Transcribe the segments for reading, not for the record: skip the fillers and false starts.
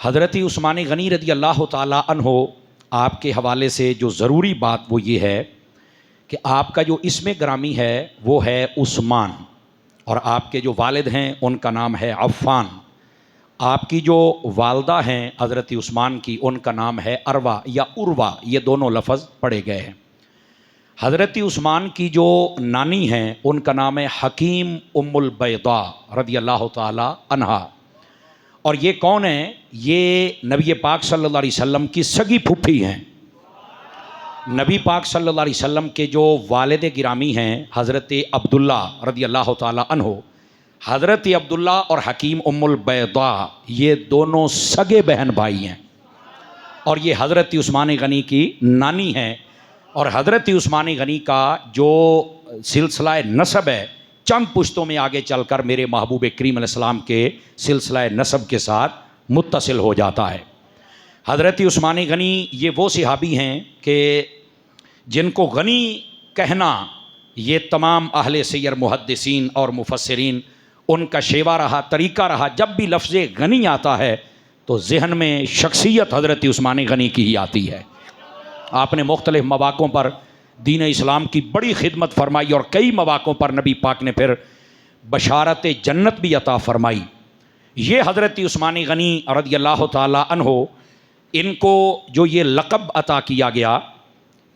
हज़रत उस्मान गनी रदी अल्लाह ताला अन्हो आपके हवाले से जो ज़रूरी बात वो ये है कि आपका जो इस्म ग्रामी है वो है उस्मान, और आपके जो वालिद हैं उनका नाम है अफ़्फ़ान। आपकी जो वालदा हैं हज़रत उस्मान की, उनका नाम है अरवा या उर्वा, ये दोनों लफ्ज़ पढ़े गए हैं। हज़रत उस्मान की जो नानी हैं उनका नाम है हकीम उम्मुल बैदा रदी अल्लाह ताला अन्हा। और ये कौन है? ये नबी पाक सल्लल्लाहु अलैहि वसल्लम की सगी फूफी हैं। नबी पाक सल्लल्लाहु अलैहि वसल्लम के जो वालिद गिरामी हैं हज़रत अब्दुल्ला रदी अल्लाह ताला अन्हो, हज़रत अब्दुल्ला और हकीम उम्मुल बैदा ये दोनों सगे बहन भाई हैं, और ये हज़रत उस्मान गनी की नानी हैं। और हज़रत उस्मान गनी का जो सिलसिला नसब है चंद पुश्तों में आगे चलकर मेरे महबूब करीम अलैहिस्सलाम के सिलसिला नसब के साथ मुत्तसिल हो जाता है। हज़रत उस्मान गनी ये वो सहाबी हैं कि जिनको गनी कहना ये तमाम अहले सैर मुहद्दिसीन और मुफस्सिरीन उनका शेवा रहा, तरीका रहा। जब भी लफ्ज़ गनी आता है तो जहन में शख्सियत हज़रत उस्मान गनी की ही आती है। आपने मुख्तलिफ़ मौक़ों पर दीन इस्लाम की बड़ी खिदमत फरमाई, और कई मौक़ों पर नबी पाक ने फिर बशारत जन्नत भी अता फरमाई। ये हज़रत उस्मान गनी रज़ी अल्लाह ताला अन्हो, इनको जो ये लक़ब अता किया गया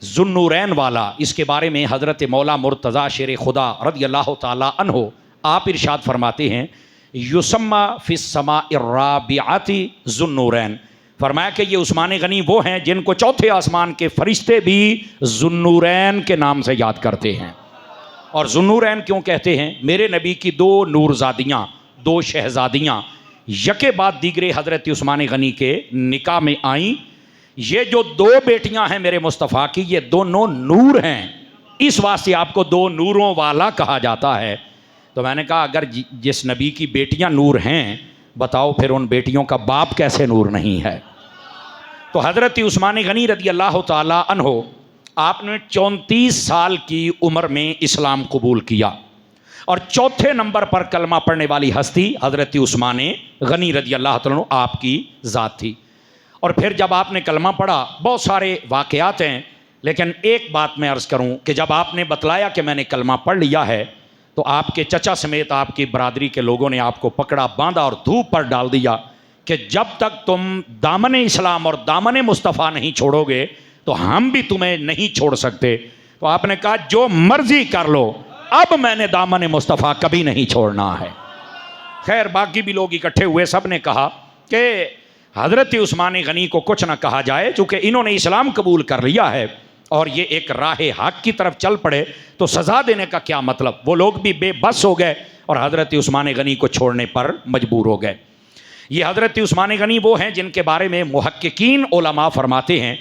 ज़ुन्नूरैन वाला, इसके बारे में हज़रत मौला मुर्तज़ा शेर खुदा रज़ी अल्लाह ताला अन्हो आप इरशाद फरमाते हैं, युसम्मा फ़िस्समाइर राबिआति ज़ुन्नूरैन। फरमाया कि ये उस्मान गनी वो हैं जिनको चौथे आसमान के फरिश्ते भी ज़ुन्नूरैन के नाम से याद करते हैं। और ज़ुन्नूरैन क्यों कहते हैं? मेरे नबी की दो नूरज़ादियाँ, दो शहज़ादियाँ यके बाद दीगरे हज़रत उस्मान गनी के निकाह में आईं। ये जो दो बेटियाँ हैं मेरे मुस्तफ़ा की, ये दोनों नूर हैं, इस वास्ते आपको दो नूरों वाला कहा जाता है। तो मैंने कहा अगर जिस नबी की बेटियाँ नूर हैं, बताओ फिर उन बेटियों का बाप कैसे नूर नहीं है? तो हज़रत उस्मान गनी रज़ी अल्लाह ताला अन्हो आपने 34 साल की उम्र में इस्लाम कबूल किया, और चौथे नंबर पर कलमा पढ़ने वाली हस्ती हज़रत उस्मान गनी रज़ी अल्लाह ताला अन्हो आपकी ज़ात थी। और फिर जब आपने कलमा पढ़ा, बहुत सारे वाक़यात हैं, लेकिन एक बात मैं अर्ज़ करूं कि जब आपने बतलाया कि मैंने कलमा पढ़ लिया है, तो आपके चचा समेत आपकी बरादरी के लोगों ने आपको पकड़ा, बांधा और धूप पर डाल दिया कि जब तक तुम दामन इस्लाम और दामन मुस्तफ़ा नहीं छोड़ोगे तो हम भी तुम्हें नहीं छोड़ सकते। तो आपने कहा जो मर्जी कर लो, अब मैंने दामन मुस्तफ़ा कभी नहीं छोड़ना है। खैर बाकी भी लोग इकट्ठे हुए, सब ने कहा कि हज़रत उस्मान गनी को कुछ ना कहा जाए, चूँकि इन्होंने इस्लाम कबूल कर लिया है और ये एक राह हक की तरफ चल पड़े तो सज़ा देने का क्या मतलब। वो लोग भी बेबस हो गए और हज़रत उस्मान गनी को छोड़ने पर मजबूर हो गए। ये हज़रत उस्मान गनी वो हैं जिनके बारे में मुहक्किकीन उलमा फरमाते हैं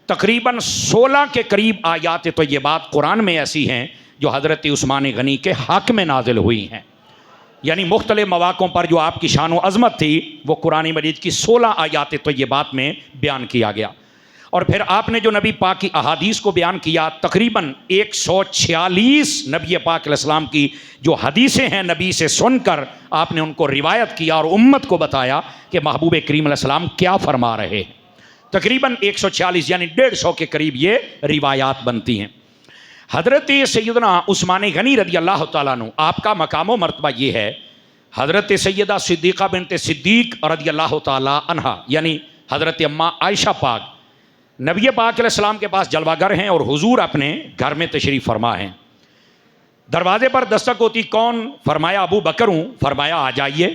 तकरीबन 16 के करीब आयात तय्यबात कुरान में ऐसी हैं जो हज़रत उस्मान गनी के हक़ में नाजिल हुई हैं। यानी मुख्तलिफ़ मौक़ों पर जो आपकी शान व अज़मत थी वो कुरान मजीद की 16 आयात तय्यबात में बयान किया गया। और फिर आपने जो नबी पाक की अहादीस को बयान किया, तकरीबन 146 नबी पाक अलैहिस्सलाम की जो हदीसें हैं नबी से सुनकर आपने उनको रिवायत किया और उम्मत को बताया कि महबूब करीम अलैहिस्सलाम क्या फरमा रहे हैं। तकरीबन 146 यानी 150 के करीब ये रिवायात बनती हैं। हज़रत सैयदना उस्मान गनी रज़ी अल्लाह ताला अन्हु आपका मकाम व मर्तबा ये है, हज़रत सैयदा सिद्दीक़ा बिन्त सिद्दीक़ रज़ी अल्लाह ताला अन्हा यानी हज़रत अम्मा आयशा पाक नबी पाक अलैहिस्सलाम के पास जलवागर हैं और हुजूर अपने घर में तशरीफ़ फरमा हैं। दरवाजे पर दस्तक होती, कौन? फरमाया अबू बकर हूँ। फरमाया आ जाइए।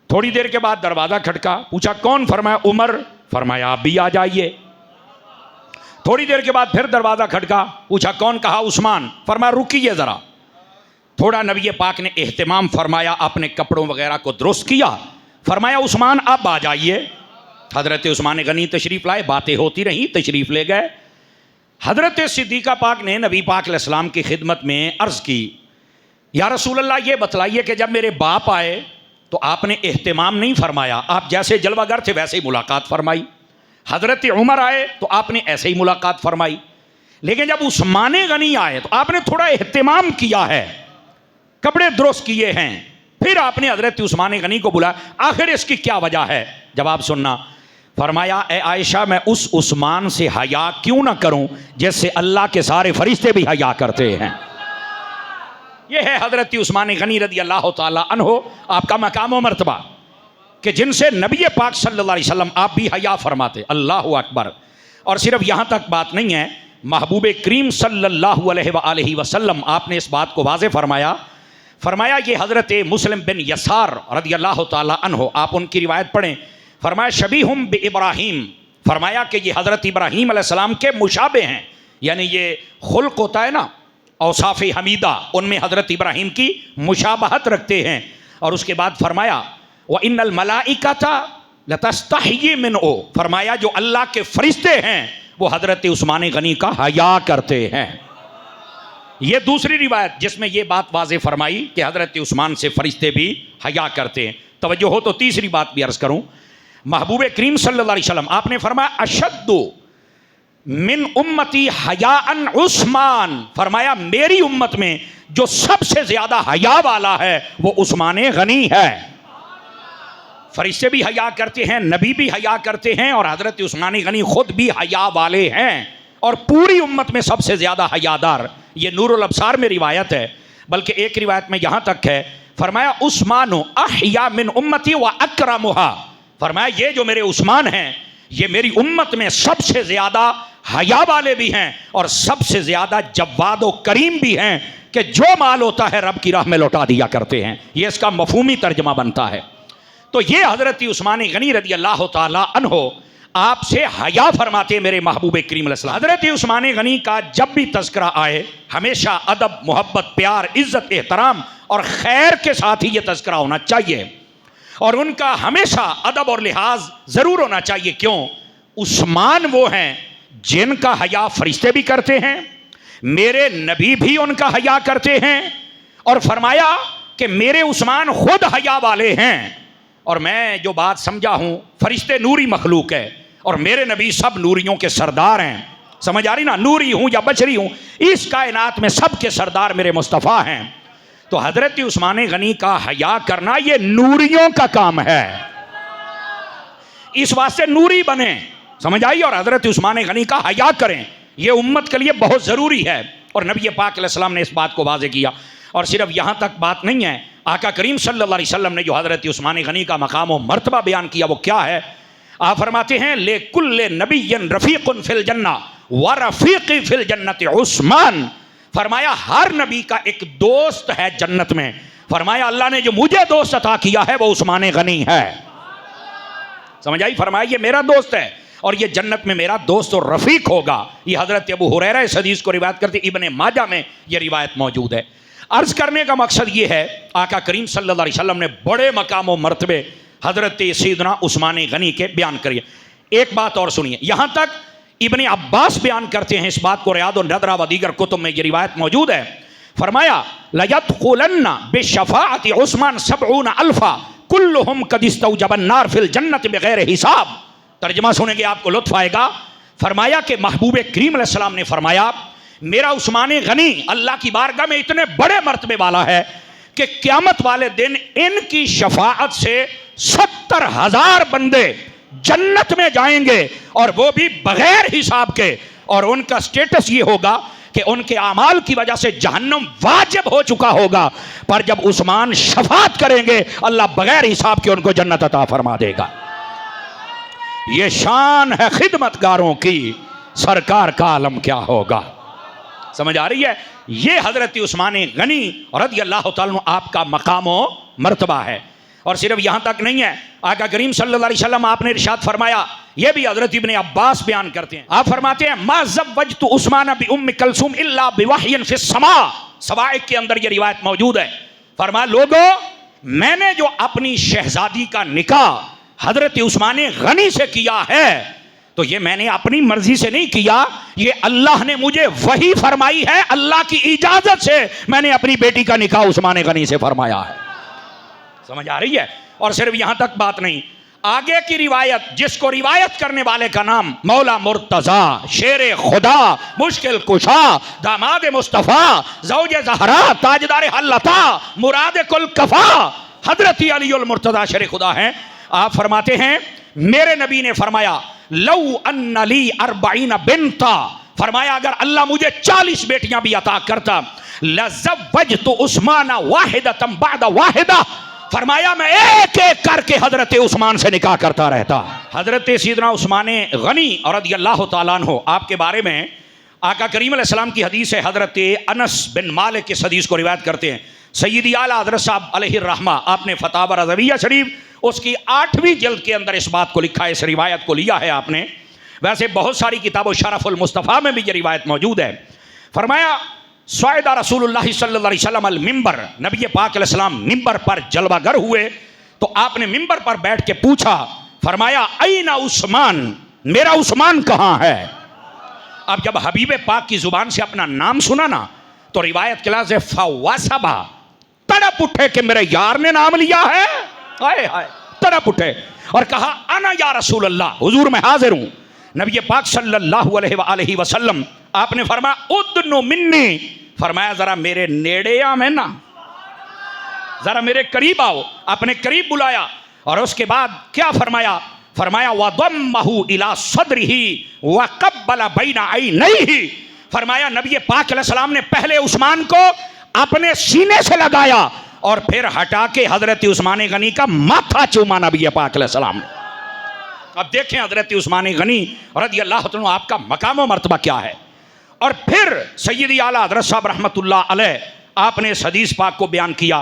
थोड़ी देर के बाद दरवाज़ा खटका, पूछा कौन? फरमाया उमर। फरमाया आप भी आ जाइए। थोड़ी देर के बाद फिर दरवाज़ा खटका, पूछा कौन? कहा उस्मान। फरमाया रुकिए ज़रा। थोड़ा नबी पाक ने एहतिमाम फरमाया, अपने कपड़ों वगैरह को दुरुस्त किया, फरमाया उस्मान अब आ जाइए। हज़रत उस्मान गनी तशरीफ़ लाए, बातें होती रहीं, तशरीफ़ ले गए। हज़रत सिद्दीक़ा पाक ने नबी पाक अलैहिस्सलाम की खिदमत में अर्ज़ की, या रसूल अल्लाह ये बतलाइए कि जब मेरे बाप आए तो आपने एहतिमाम नहीं फरमाया, आप जैसे जलवागर थे वैसे ही मुलाकात फरमाई। हज़रत उमर आए तो आपने ऐसे ही मुलाकात फरमाई, लेकिन जब उस्मान गनी आए तो आपने थोड़ा एहतिमाम किया है, कपड़े दुरुस्त किए हैं, फिर आपने हजरत उस्मान गनी को बुलाया, आखिर इसकी क्या वजह है? जवाब सुनना। फरमाया, ए आयशा, मैं उस उस्मान से हया क्यों ना करूं जिससे अल्लाह के सारे फरिश्ते भी हया करते हैं। यह है हजरत उस्मान गनी रदी अल्लाह ताला अन्हो आपका मकाम व मर्तबा, कि जिनसे नबी पाक सल्लल्लाहु अलैहि वसल्लम आप भी हया फरमाते। अल्लाह अकबर। और सिर्फ यहाँ तक बात नहीं है, महबूब करीम सल्लल्लाहु अलैहि वसल्लम आपने इस बात को वाज़े फरमाया ये हज़रत मुस्लिम बिन यसार रदी अल्लाह ताला अन्हो, आप उनकी रिवायत पढ़ें। फरमाया शबीहुम बि इब्राहीम, फरमाया कि ये हज़रत इब्राहीम अलैहिस्सलाम के मुशाबे हैं, यानी ये खुल्क होता है ना, औसाफ हमीदा, उनमें हज़रत इब्राहीम की मुशाबहत रखते हैं। और उसके बाद फरमाया व इन्नल मलाइकता लतस्तही मिनहु, फरमाया जो अल्लाह के फरिश्ते हैं वो हज़रत उस्मान गनी का हया करते हैं। ये दूसरी रिवायत जिसमें ये बात वाज़े फरमाई कि हज़रत उस्मान से फरिश्ते भी हया करते हैं। तवज्जो हो तो तीसरी बात भी अर्ज़ करूं, महबूब करीम सल्लल्लाहु अलैहि वसल्लम आपने फरमाया अशद्दु मिन उम्मती हयाअन उस्मान, फरमाया मेरी उम्मत में जो सबसे ज़्यादा हया वाला है वो उस्मान गनी है। फरिश्ते भी हया करते हैं, नबी भी हया करते हैं, और हज़रत उस्मान गनी खुद भी हया वाले हैं, और पूरी उम्मत में सबसे ज़्यादा हयादार। ये नूरुल अब्सार में रिवायत है, बल्कि एक रिवायत में यहाँ तक है, फरमाया उस्मानो अहया मिन उम्मती व अकरमुहा, फरमाया ये जो मेरे उस्मान हैं ये मेरी उम्मत में सबसे ज़्यादा हया वाले भी हैं और सबसे ज़्यादा जव्वाद व करीम भी हैं, कि जो माल होता है रब की राह में लौटा दिया करते हैं। ये इसका मफहूमी तर्जमा बनता है। तो ये हज़रत उस्मान गनी रदी अल्लाह ताला अन्हो आपसे हया फरमाते मेरे महबूब करीम अलैहिस्सलाम। हज़रत उस्मान गनी का जब भी तज़किरा आए हमेशा अदब, मोहब्बत, प्यार, इज़्ज़त, एहतराम और खैर के साथ ही ये तज़किरा होना चाहिए, और उनका हमेशा अदब और लिहाज ज़रूर होना चाहिए। क्यों? उस्मान वो हैं जिनका हया फरिश्ते भी करते हैं, मेरे नबी भी उनका हया करते हैं, और फरमाया कि मेरे उस्मान खुद हया वाले हैं। और मैं जो बात समझा हूँ, फरिश्ते नूरी मखलूक है और मेरे नबी सब नूरियों के सरदार हैं। समझ आ रही ना? नूरी हूँ या बशरी हूँ, इस कायनात में सब के सरदार मेरे मुस्तफ़ा हैं। तो हज़रत उस्मान गनी का हया करना ये नूरियों का काम है, इस वास्ते नूरी बने। समझ आई? और हज़रत उस्मान गनी का हया करें, ये उम्मत के लिए बहुत ज़रूरी है। और नबी पाक अलैहिस्सलाम ने इस बात को वाज़े किया। और सिर्फ यहाँ तक बात नहीं है, आका करीम सल्लल्लाहु अलैहि वसल्लम ने जो हज़रत उस्मान गनी का मकाम व मर्तबा बयान किया वो क्या है? आप फरमाते हैं ले कुल्ले नबिय्यन रफ़ीक़ुन फिल जन्ना व रफ़ीक़ी फिल जन्नति उस्मान, फरमाया हर नबी का एक दोस्त है जन्नत में। फरमाया अल्लाह ने जो मुझे दोस्त अता किया है वो उस्मान गनी है। समझ आई? फरमाया ये मेरा दोस्त है और ये जन्नत में मेरा दोस्त और रफ़ीक होगा। ये हज़रत अबू हुरैरा इस हदीस को रिवायत करते, इब्ने माजा में ये रिवायत मौजूद है। अर्ज़ करने का मकसद ये है, आका करीम सल्लल्लाहु अलैहि वसल्लम ने बड़े मकाम व मर्तबे हज़रत सैयदना उस्मान गनी के बयान करिए। एक बात और सुनिए, यहाँ तक इब्ने अब्बास बयान करते हैं इस बात को, रियाद उन नदरा व दीगर कुतुब में ये रिवायत मौजूद है। फरमाया लयदखुलन्ना बिशफ़ाअति उस्मान सबऊन अल्फ़ा कुल्लुहुम क़द इस्तौजबन नार फिल जन्नत बिग़ैर हिसाब। तर्जुमा सुनेंगे आपको लुत्फ़ आएगा। फरमाया कि महबूब करीम अलैहिस्सलाम ने फरमाया मेरा उस्मान गनी अल्लाह की बारगाह में इतने बड़े मर्तबे वाला है कि क़यामत वाले दिन इनकी शफाअत से 70,000 बंदे जन्नत में जाएंगे, और वो भी बगैर हिसाब के। और उनका स्टेटस ये होगा कि उनके आमाल की वजह से जहन्नम वाजिब हो चुका होगा, पर जब उस्मान शफाअत करेंगे अल्लाह बगैर हिसाब के उनको जन्नत अता फरमा देगा। ये शान है खिदमतगारों की, सरकार का आलम क्या होगा। समझ आ रही है? ये हज़रत उस्मान गनी रज़ी अल्लाह तआला अन्हु आपका मकाम व मर्तबा है। और सिर्फ यहाँ तक नहीं है, आका करीम सल्लल्लाहु अलैहि वसल्लम आपने इरशाद फरमाया, ये भी हज़रत इब्ने अब्बास बयान करते हैं। आप फरमाते हैं मा ज़व्वजतु उस्मान बि उम्म कुलसूम इल्ला बिवहयिन फिस समा, सवाइक के अंदर ये रिवायत मौजूद है। फरमाया लोगों, मैंने जो अपनी शहजादी का निकाह हज़रत उस्मान गनी से किया है तो ये मैंने अपनी मर्जी से नहीं किया, ये अल्लाह ने मुझे वही फरमाई है, अल्लाह की इजाजत से मैंने अपनी बेटी का निकाह उस्मान गनी से फरमाया है। समझ आ रही है? और सिर्फ यहां तक बात नहीं, आगे की रिवायत, जिसको रिवायत करने वाले का नाम मौला मुर्तजा, शेर खुदा, मुश्किल कुशा, दामाद मुस्तफ़ा, ज़ौज ज़हरा, ताजदार हल्लता, मुराद कुल कफा, हजरत अलीउल मुर्तज़ा शेर खुदा हैं। आप फरमाते हैं मेरे नबी ने फरमाया लौ अन्नली अर्बईन बिन्ता, फरमाया अगर अल्लाह मुझे 40 बेटियां भी अता करता, लज़व्वजतु उस्मान वाहिदतम बअदा वाहिदा, फरमाया मैं एक एक करके हजरत उस्मान से निकाह करता रहता। हजरत सैयदना उस्मान गनी और रज़ियल्लाहु ताला अन्हु, आपके बारे में आका करीम अलैहिस्सलाम की हदीस है। हजरत अनस बिन मालिक इस हदीस को रिवायत करते हैं। सैयदी आला हजरत साहब अलैहि रहमा, आपने फतावा रज़विया शरीफ उसकी 8वीं जल्द के अंदर इस बात को लिखा है, इस रिवायत को लिया है आपने। वैसे बहुत सारी किताबों शरफुल मुस्तफ़ा में भी ये रिवायत मौजूद है। फरमाया सैयदा रसूलुल्लाह सल्लल्लाहु अलैहि वसल्लम अल मिंबर, नबी पाक अलैहिस्सलाम मिंबर पर जलवागर हुए तो आपने मिंबर पर बैठ के पूछा, फरमाया ऐना उस्मान, मेरा उस्मान कहाँ है। अब जब हबीब पाक की जुबान से अपना नाम सुना ना तो रिवायत के लाज फवासबा, तड़प उठे कि मेरे यार ने नाम लिया है, हाय हाय तड़प उठे और कहा अना या रसूल अल्लाह, हुजूर मैं हाजिर हूं। नबी पाक सल्लल्लाहु अलैहि वसल्लम आपने फरमाया उद्नु मिन्नी, फरमाया जरा मेरे नेड़े आ, मैं ना जरा मेरे करीब आओ, अपने करीब बुलाया और उसके बाद क्या फरमाया, फरमाया वदम्महु इला सदरिही वक़ब्बला बैना ऐनैही, फरमाया नबी पाक अलैहिस्सलाम ने पहले उस्मान को अपने सीने से लगाया और फिर हटा के हजरत उस्मान गनी का माथा चूमा नबी पाक अलैहिस्सलाम ने। अब देखें हजरत उस्मान गनी रज़ियल्लाहु अन्हु आपका मकाम व मर्तबा क्या है। और फिर सैयदी आला हजरत साहब रहमतुल्लाह अलैह, आपने इस हदीस पाक को बयान किया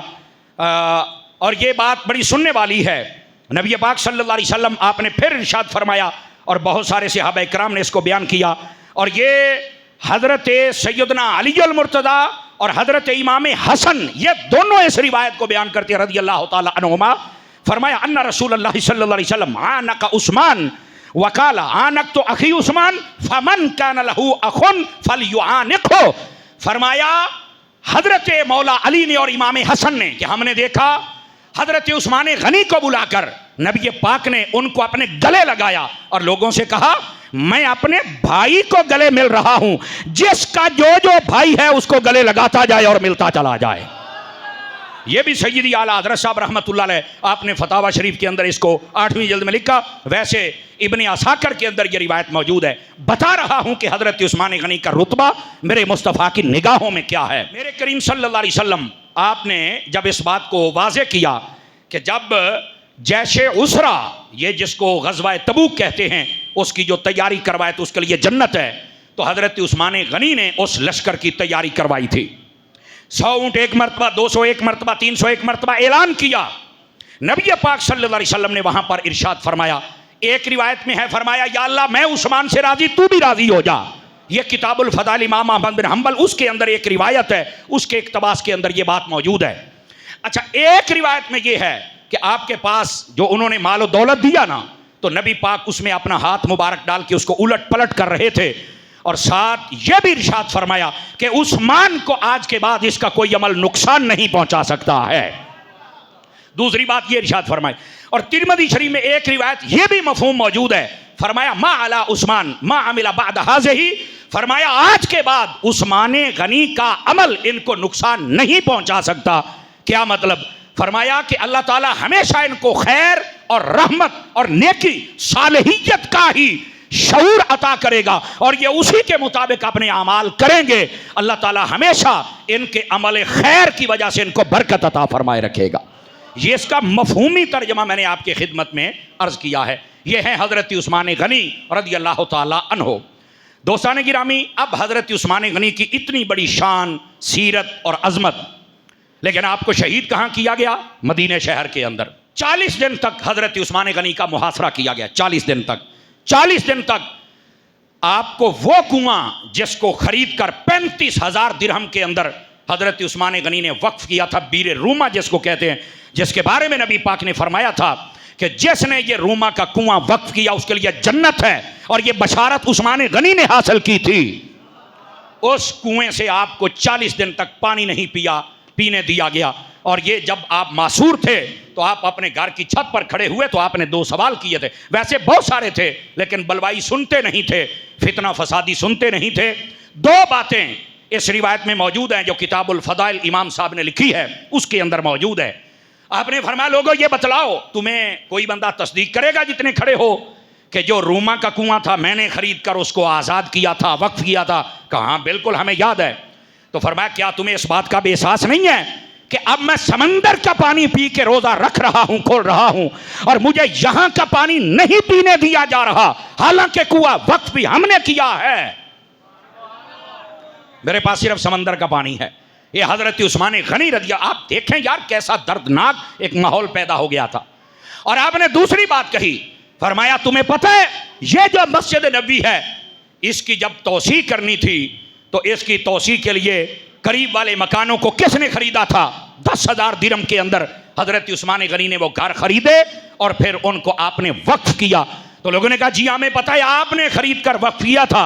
और ये बात बड़ी सुनने वाली है। नबी पाक सल्लल्लाहु अलैहि वसल्लम आपने फिर इरशाद फरमाया और बहुत सारे सहाबा इकराम ने इसको बयान किया। और ये हजरत सैयदना अलीउल मुर्तज़ा और हजरत इमाम हसन, ये दोनों इस रिवायत को बयान करते हैं रज़ियल्लाहु ताला अन्हुमा। फरमाया अन्ना रसूलुल्लाह सल्लल्लाहु अलैहि वसल्लम आनक उस्मान वकाला आनक तो अखी उस्मान फमन कान लहू अखुन फलयुआनिकहु, फरमाया हजरत मौला अली ने और इमाम हसन ने कि हमने देखा हजरत उस्मान गनी को बुलाकर नबी पाक ने उनको अपने गले लगाया और लोगों से कहा मैं अपने भाई को गले मिल रहा हूं, जिसका जो जो भाई है उसको गले लगाता जाए और मिलता चला जाए। ये भी सैयदी आला हजरत साहब रहमतुल्लाह अलैह आपने फतावा शरीफ के अंदर इसको 8वीं जल्द में लिखा। वैसे इब्ने असाकर के अंदर ये रिवायत मौजूद है। बता रहा हूं कि हजरत उस्मान गनी का रुतबा मेरे मुस्तफ़ा की निगाहों में क्या है। मेरे करीम सल्लल्लाहु अलैहि वसल्लम आपने जब इस बात को वाज़े किया कि जब जैशे उसरा, ये जिसको गज़वा तबूक कहते हैं, उसकी जो तैयारी करवाए तो उसके लिए जन्नत है, तो हजरत उस्मान गनी ने उस लश्कर की तैयारी करवाई थी। 100 ऊँट एक मरतबा, 201 मरतबा, 301 मरतबा ऐलान किया। नबी पाक सल्लल्लाहु अलैहि वसल्लम ने वहां पर इरशाद फरमाया, एक रिवायत में है फरमाया या अल्लाह मैं उस्मान से राजी, तू भी राजी हो जा। ये किताबुल फदाइल इमाम अहमद बिन हम्बल उसके अंदर एक रिवायत है, उसके इक्तबास के अंदर ये बात मौजूद है। अच्छा, एक रिवायत में ये है कि आपके पास जो उन्होंने मालो दौलत दिया ना, तो नबी पाक उसमें अपना हाथ मुबारक डाल के उसको उलट पलट कर रहे थे और साथ यह भी इरशाद फरमाया कि उस्मान को आज के बाद इसका कोई अमल नुकसान नहीं पहुंचा सकता है। दूसरी बात यह इरशाद फरमाई। और तिरमिज़ी शरीफ में एक रिवायत यह भी मफहूम मौजूद है, फरमाया मा अला उस्मान मा अमिला बाद हाज़िही, फरमाया आज के बाद उस्मान गनी का अमल इनको नुकसान नहीं पहुंचा सकता। क्या मतलब? फरमाया कि अल्लाह ताला हमेशा इनको खैर और रहमत और नेकी सालिहियत का ही शऊर अता करेगा और ये उसी के मुताबिक अपने अमाल करेंगे। अल्लाह ताला हमेशा इनके अमल खैर की वजह से इनको बरकत अता फरमाए रखेगा। ये इसका मफहूमी तर्जमा मैंने आपकी खिदमत में अर्ज किया है। ये है हज़रत उस्मान गनी रज़ियल्लाहु ताला अन्हो। दोस्तान गिरामी, अब हज़रत उस्मान गनी की इतनी बड़ी शान, सीरत और अजमत, लेकिन आपको शहीद कहाँ किया गया? मदीने शहर के अंदर। 40 दिन तक हज़रत उस्मान गनी का मुहासरा किया गया। 40 दिन तक, 40 दिन तक आपको वो कुआं जिसको खरीद कर 35,000 दिरहम के अंदर हज़रत उस्मान गनी ने वक्फ किया था, बीर रूमा जिसको कहते हैं, जिसके बारे में नबी पाक ने फरमाया था कि जिसने ये रूमा का कुआं वक्फ किया उसके लिए जन्नत है, और ये बशारत उस्मान गनी ने हासिल की थी। उस कुएं से आपको 40 दिन तक पानी नहीं पीने दिया गया। और ये जब आप मासूर थे तो आप अपने घर की छत पर खड़े हुए तो आपने 2 सवाल किए थे। वैसे बहुत सारे थे, लेकिन बलवाई सुनते नहीं थे, फितना फसादी सुनते नहीं थे। 2 बातें इस रिवायत में मौजूद हैं जो किताबुल फदाइल इमाम साहब ने लिखी है, उसके अंदर मौजूद है। आपने फरमाया लोगों ये बतलाओ, तुम्हें कोई बंदा तस्दीक करेगा जितने खड़े हो कि जो रूमा का कुआं था मैंने खरीद कर उसको आज़ाद किया था, वक्फ किया था? कहा बिल्कुल हमें याद है। तो फरमाया क्या तुम्हें इस बात का भी एहसास नहीं है कि अब मैं समंदर का पानी पी के रोजा रख रहा हूं, खोल रहा हूं, और मुझे यहां का पानी नहीं पीने दिया जा रहा, हालांकि कुआं वक्फ भी हमने किया है, मेरे पास सिर्फ समंदर का पानी है। ये हजरत उस्मान गनी रज़ी, आप देखें यार कैसा दर्दनाक एक माहौल पैदा हो गया था। और आपने दूसरी बात कही, फरमाया तुम्हें पता है ये जो मस्जिद नबी है इसकी जब तौसी करनी थी तो इसकी तौसी के लिए करीब वाले मकानों को किसने खरीदा था? 10,000 दिरहम के अंदर हजरत उस्मान गनी ने वो घर खरीदे और फिर उनको आपने वक्फ किया। तो लोगों ने कहा जी हमें पता है आपने खरीद कर वक्फ किया था।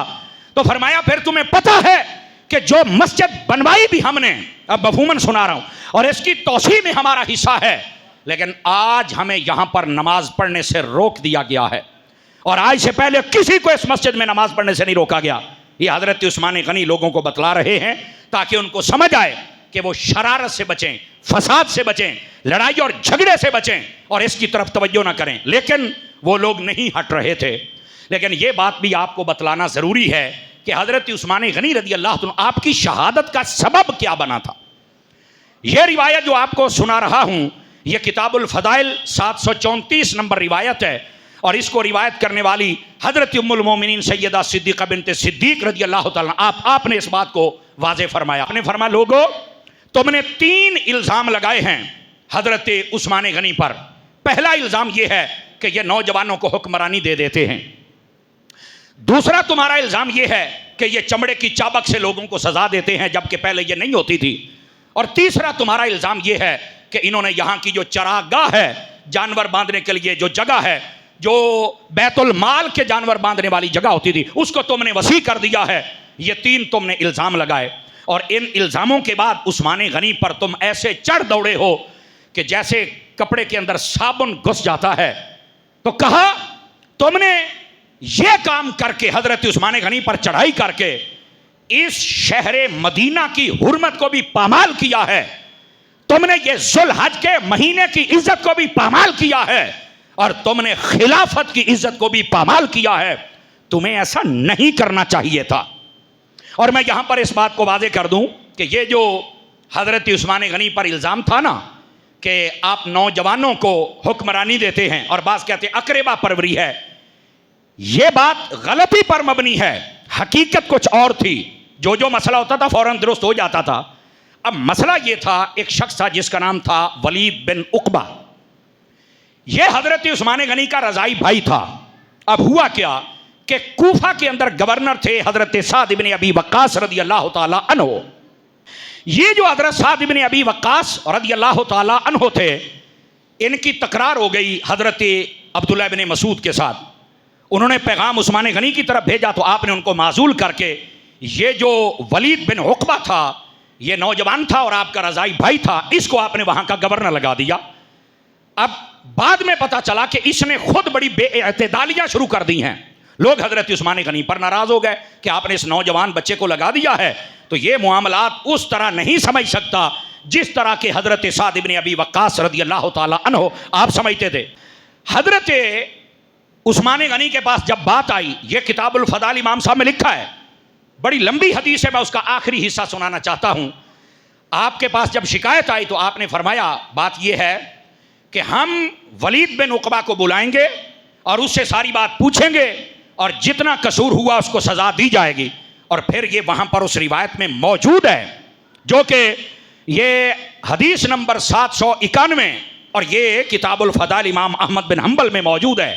तो फरमाया फिर तुम्हें पता है कि जो मस्जिद बनवाई भी हमने, अब मफहूमन सुना रहा हूं, और इसकी तौसी में हमारा हिस्सा है, लेकिन आज हमें यहां पर नमाज पढ़ने से रोक दिया गया है, और आज से पहले किसी को इस मस्जिद में नमाज पढ़ने से नहीं रोका गया। ये हजरत उस्मान गनी लोगों को बतला रहे हैं ताकि उनको समझ आए कि वो शरारत से बचें, फसाद से बचें, लड़ाई और झगड़े से बचें और इसकी तरफ तवज्जो ना करें। लेकिन वो लोग नहीं हट रहे थे। लेकिन ये बात भी आपको बतलाना ज़रूरी है कि हजरत उस्मान गनी रज़ी अल्लाह अन्हु आपकी शहादत का सबब क्या बना था। यह रिवायत जो आपको सुना रहा हूँ यह किताबुल फ़दाइल 734 नंबर रिवायत है, और इसको रिवायत करने वाली हजरत उम्मुल मोमिनीन सैयदा सिद्दीक़ा बिन्त सिद्दीक़ रज़ी अल्लाह तआला आपने इस बात को वाज़े फरमाया। आपने फरमाया लोगों तुमने 3 इल्ज़ाम लगाए हैं हजरत उस्मान गनी पर। पहला इल्ज़ाम यह है कि यह नौजवानों को हुक्मरानी दे देते हैं। दूसरा तुम्हारा इल्ज़ाम यह है कि यह चमड़े की चाबक से लोगों को सज़ा देते हैं जबकि पहले यह नहीं होती थी। और तीसरा तुम्हारा इल्ज़ाम यह है कि इन्होंने यहाँ की जो चरागाह है, जानवर बांधने के लिए जो जगह है, जो बैतुल माल के जानवर बांधने वाली जगह होती थी, उसको तुमने वसी कर दिया है। ये 3 तुमने इल्ज़ाम लगाए, और इन इल्ज़ामों के बाद उस्मान गनी पर तुम ऐसे चढ़ दौड़े हो कि जैसे कपड़े के अंदर साबुन घुस जाता है। तो कहा तुमने ये काम करके, हजरत उस्मान गनी पर चढ़ाई करके इस शहर मदीना की हुर्मत को भी पामाल किया है, तुमने ये ज़ुल्हज के महीने की इज्जत को भी पामाल किया है, और तुमने खिलाफत की इज्जत को भी पामाल किया है। तुम्हें ऐसा नहीं करना चाहिए था। और मैं यहां पर इस बात को वाज़े कर दूं कि ये जो हजरत उस्मान गनी पर इल्ज़ाम था ना कि आप नौजवानों को हुक्मरानी देते हैं और बाज़ कहते हैं अकरेबा परवरी है, ये बात गलती पर मबनी है। हकीकत कुछ और थी। जो मसला होता था फौरन दुरुस्त हो जाता था। अब मसला ये था, एक शख्स था जिसका नाम था वलीद बिन उक़बा। यह हजरत उस्मान गनी का रज़ाई भाई था। अब हुआ क्या कि कूफा के अंदर गवर्नर थे हजरत साद इब्न अबी वक्कास रज़ी अल्लाह ताला अन्हो। ये जो हजरत साद इब्न अबी वक्कास रज़ी अल्लाह ताला अन्हो थे, इनकी तकरार हो गई हजरत अब्दुल्लाह इब्न मसूद के साथ। उन्होंने पैगाम उस्मान गनी की तरफ भेजा तो आपने उनको माजूल करके ये जो वलीद बिन उक़बा था, ये नौजवान था और आपका रज़ाई भाई था, इसको आपने वहां का गवर्नर लगा दिया। अब बाद में पता चला कि इसने खुद बड़ी बेइत्तेदालियां शुरू कर दी हैं। लोग हजरत उस्मान गनी पर नाराज हो गए कि आपने इस नौजवान बच्चे को लगा दिया है, तो ये मामलात उस तरह नहीं समझ सकता जिस तरह के हजरत साद इब्न अबी वक्कास रज़ी अल्लाह ताला अन्हो आप समझते थे। हजरत उस्मान गनी के पास जब बात आई, ये किताबुल फ़दाइल इमाम साहब में लिखा है, बड़ी लंबी हदीस है, मैं उसका आखिरी हिस्सा सुनाना चाहता हूं। आपके पास जब शिकायत आई तो आपने फरमाया बात यह है कि हम वलीद बिन उक़बा को बुलाएंगे और उससे सारी बात पूछेंगे और जितना कसूर हुआ उसको सज़ा दी जाएगी। और फिर ये वहाँ पर उस रिवायत में मौजूद है जो कि ये हदीस नंबर 791 और ये किताबुल फ़दाइल इमाम अहमद बिन हम्बल में मौजूद है।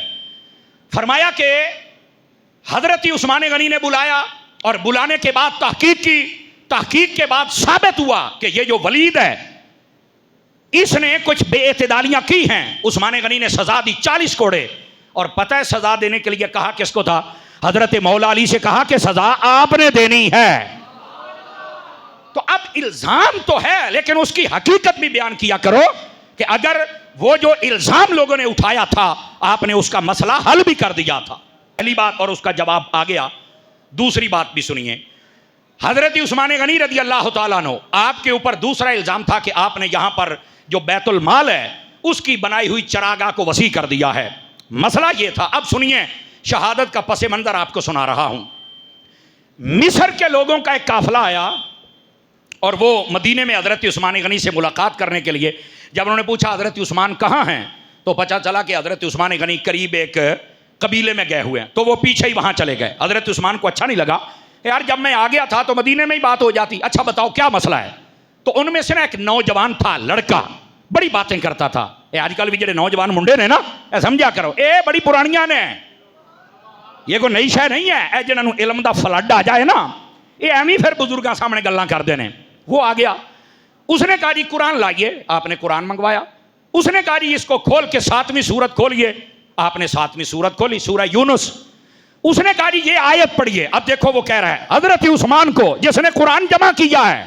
फरमाया कि हज़रत उस्मान गनी ने बुलाया और बुलाने के बाद तहकीक की। तहकीक के बाद साबित हुआ कि ये जो वलीद है इसने कुछ बेइत्तेदालियां की हैं। उस्मान गनी ने सजा दी 40 कोड़े। और पता है सजा देने के लिए कहा किसको था? हजरत मौला अली से कहा कि सजा आपने देनी है। तो अब इल्जाम तो है लेकिन उसकी हकीकत भी बयान किया करो कि अगर वो जो इल्जाम लोगों ने उठाया था आपने उसका मसला हल भी कर दिया था। पहली बात, और उसका जवाब आ गया। दूसरी बात भी सुनिए, हजरत उस्मान गनी रज़ी अल्लाह ताला अन्हु आपके ऊपर दूसरा इल्जाम था कि आपने यहां पर जो बैतुल माल है उसकी बनाई हुई चरागाह को वसी कर दिया है। मसला ये था। अब सुनिए, शहादत का पस मंजर आपको सुना रहा हूं। मिस्र के लोगों का एक काफिला आया और वो मदीने में हज़रत उस्मान गनी से मुलाकात करने के लिए, जब उन्होंने पूछा हज़रत उस्मान कहाँ हैं, तो पता चला कि हज़रत उस्मान गनी करीब एक कबीले में गए हुए हैं। तो वो पीछे ही वहाँ चले गए। हज़रत उस्मान को अच्छा नहीं लगा, यार जब मैं आ गया था तो मदीने में ही बात हो जाती, अच्छा बताओ क्या मसला है। तो उनमें से ना एक नौजवान था, लड़का, बड़ी बातें करता था। आजकल भी जो नौजवान मुंडे ने ना, समझा करो, ए बड़ी पुरानियां ने, ये कोई नई शह नहीं है। ए जिन्होंने इलम दा फ्लड आ जाए ना, ये एवं फिर बुजुर्गों सामने गल्लां करते हैं। वो आ गया, उसने कहा जी कुरान लाइए। आपने कुरान मंगवाया। उसने कहा जी इसको खोल के 7वीं सूरत खोलिए। आपने 7वीं सूरत खोली, सूरह यूनुस। उसने कहा जी ये आयत पढ़िए। अब देखो वो कह रहा है हजरत उस्मान को जिसने कुरान जमा किया है,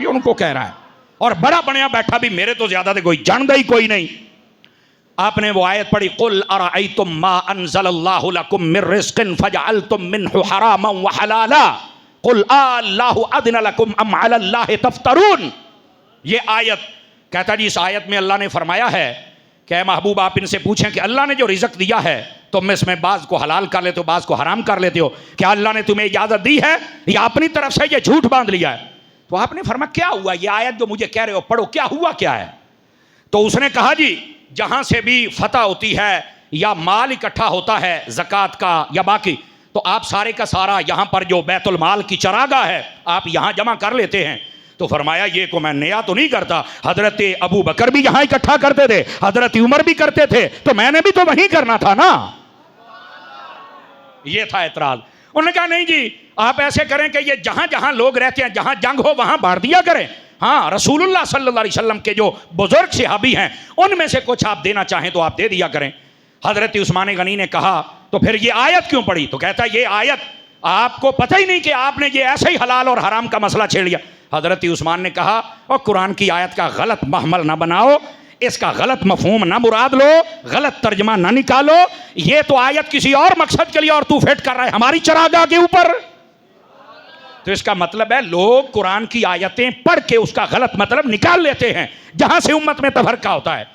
ये उनको कह रहा है, और बड़ा बढ़िया बैठा भी मेरे तो ज्यादा थे, कोई जानदा ही कोई नहीं। आपने वो आयत पढ़ी, कुल अराअयतुम मा अनज़लल्लाहु लकुम मिर रिज़्क़िन फजअलतुम मिन्हु हरामन व हलाला कुल अल्लाहु अज़िन लकुम अम अलल्लाहि तफ्तरून। ये आयत कहता जी, इस आयत में अल्लाह ने फरमाया है कि महबूब आप इनसे पूछें कि अल्लाह ने जो रिज़्क़ दिया है तुम इसमें बाज़ को हलाल कर लेते हो, बाज़ को हराम कर लेते हो, क्या अल्लाह ने तुम्हें इजाज़त दी है या अपनी तरफ से ये झूठ बांध लिया है। तो आपने फरमाया क्या हुआ, ये आयत जो मुझे कह रहे हो पढ़ो, क्या हुआ क्या है। तो उसने कहा जी जहां से भी फतह होती है या माल इकट्ठा होता है ज़कात का या बाकी, तो आप सारे का सारा यहां पर जो बैतुल माल की चरागाह है आप यहां जमा कर लेते हैं। तो फरमाया ये को मैं नया तो नहीं करता, हजरत अबू बकर भी यहां इकट्ठा करते थे, हजरत उमर भी करते थे, तो मैंने भी तो वहीं करना था ना। ये था एतराज। उन्होंने कहा नहीं जी आप ऐसे करें कि ये जहां जहां लोग रहते हैं, जहां जंग हो वहां बांट दिया करें। हाँ, रसूलुल्लाह सल्लल्लाहु अलैहि वसल्लम के जो बुजुर्ग सहाबी हैं उनमें से कुछ आप देना चाहें तो आप दे दिया करें। हजरत उस्मान गनी ने कहा तो फिर ये आयत क्यों पढ़ी। तो कहता है ये आयत आपको पता ही नहीं कि आपने ये ऐसे ही हलाल और हराम का मसला छेड़ लिया। हजरत उस्मान ने कहा और कुरान की आयत का गलत महमल ना बनाओ, इसका गलत मफहूम ना मुराद लो, गलत तर्जमा ना निकालो। ये तो आयत किसी और मकसद के लिए और तू फिट कर रहा है हमारी चरागाह के ऊपर। तो इसका मतलब है लोग कुरान की आयतें पढ़ के उसका गलत मतलब निकाल लेते हैं जहां से उम्मत में तफरका होता है।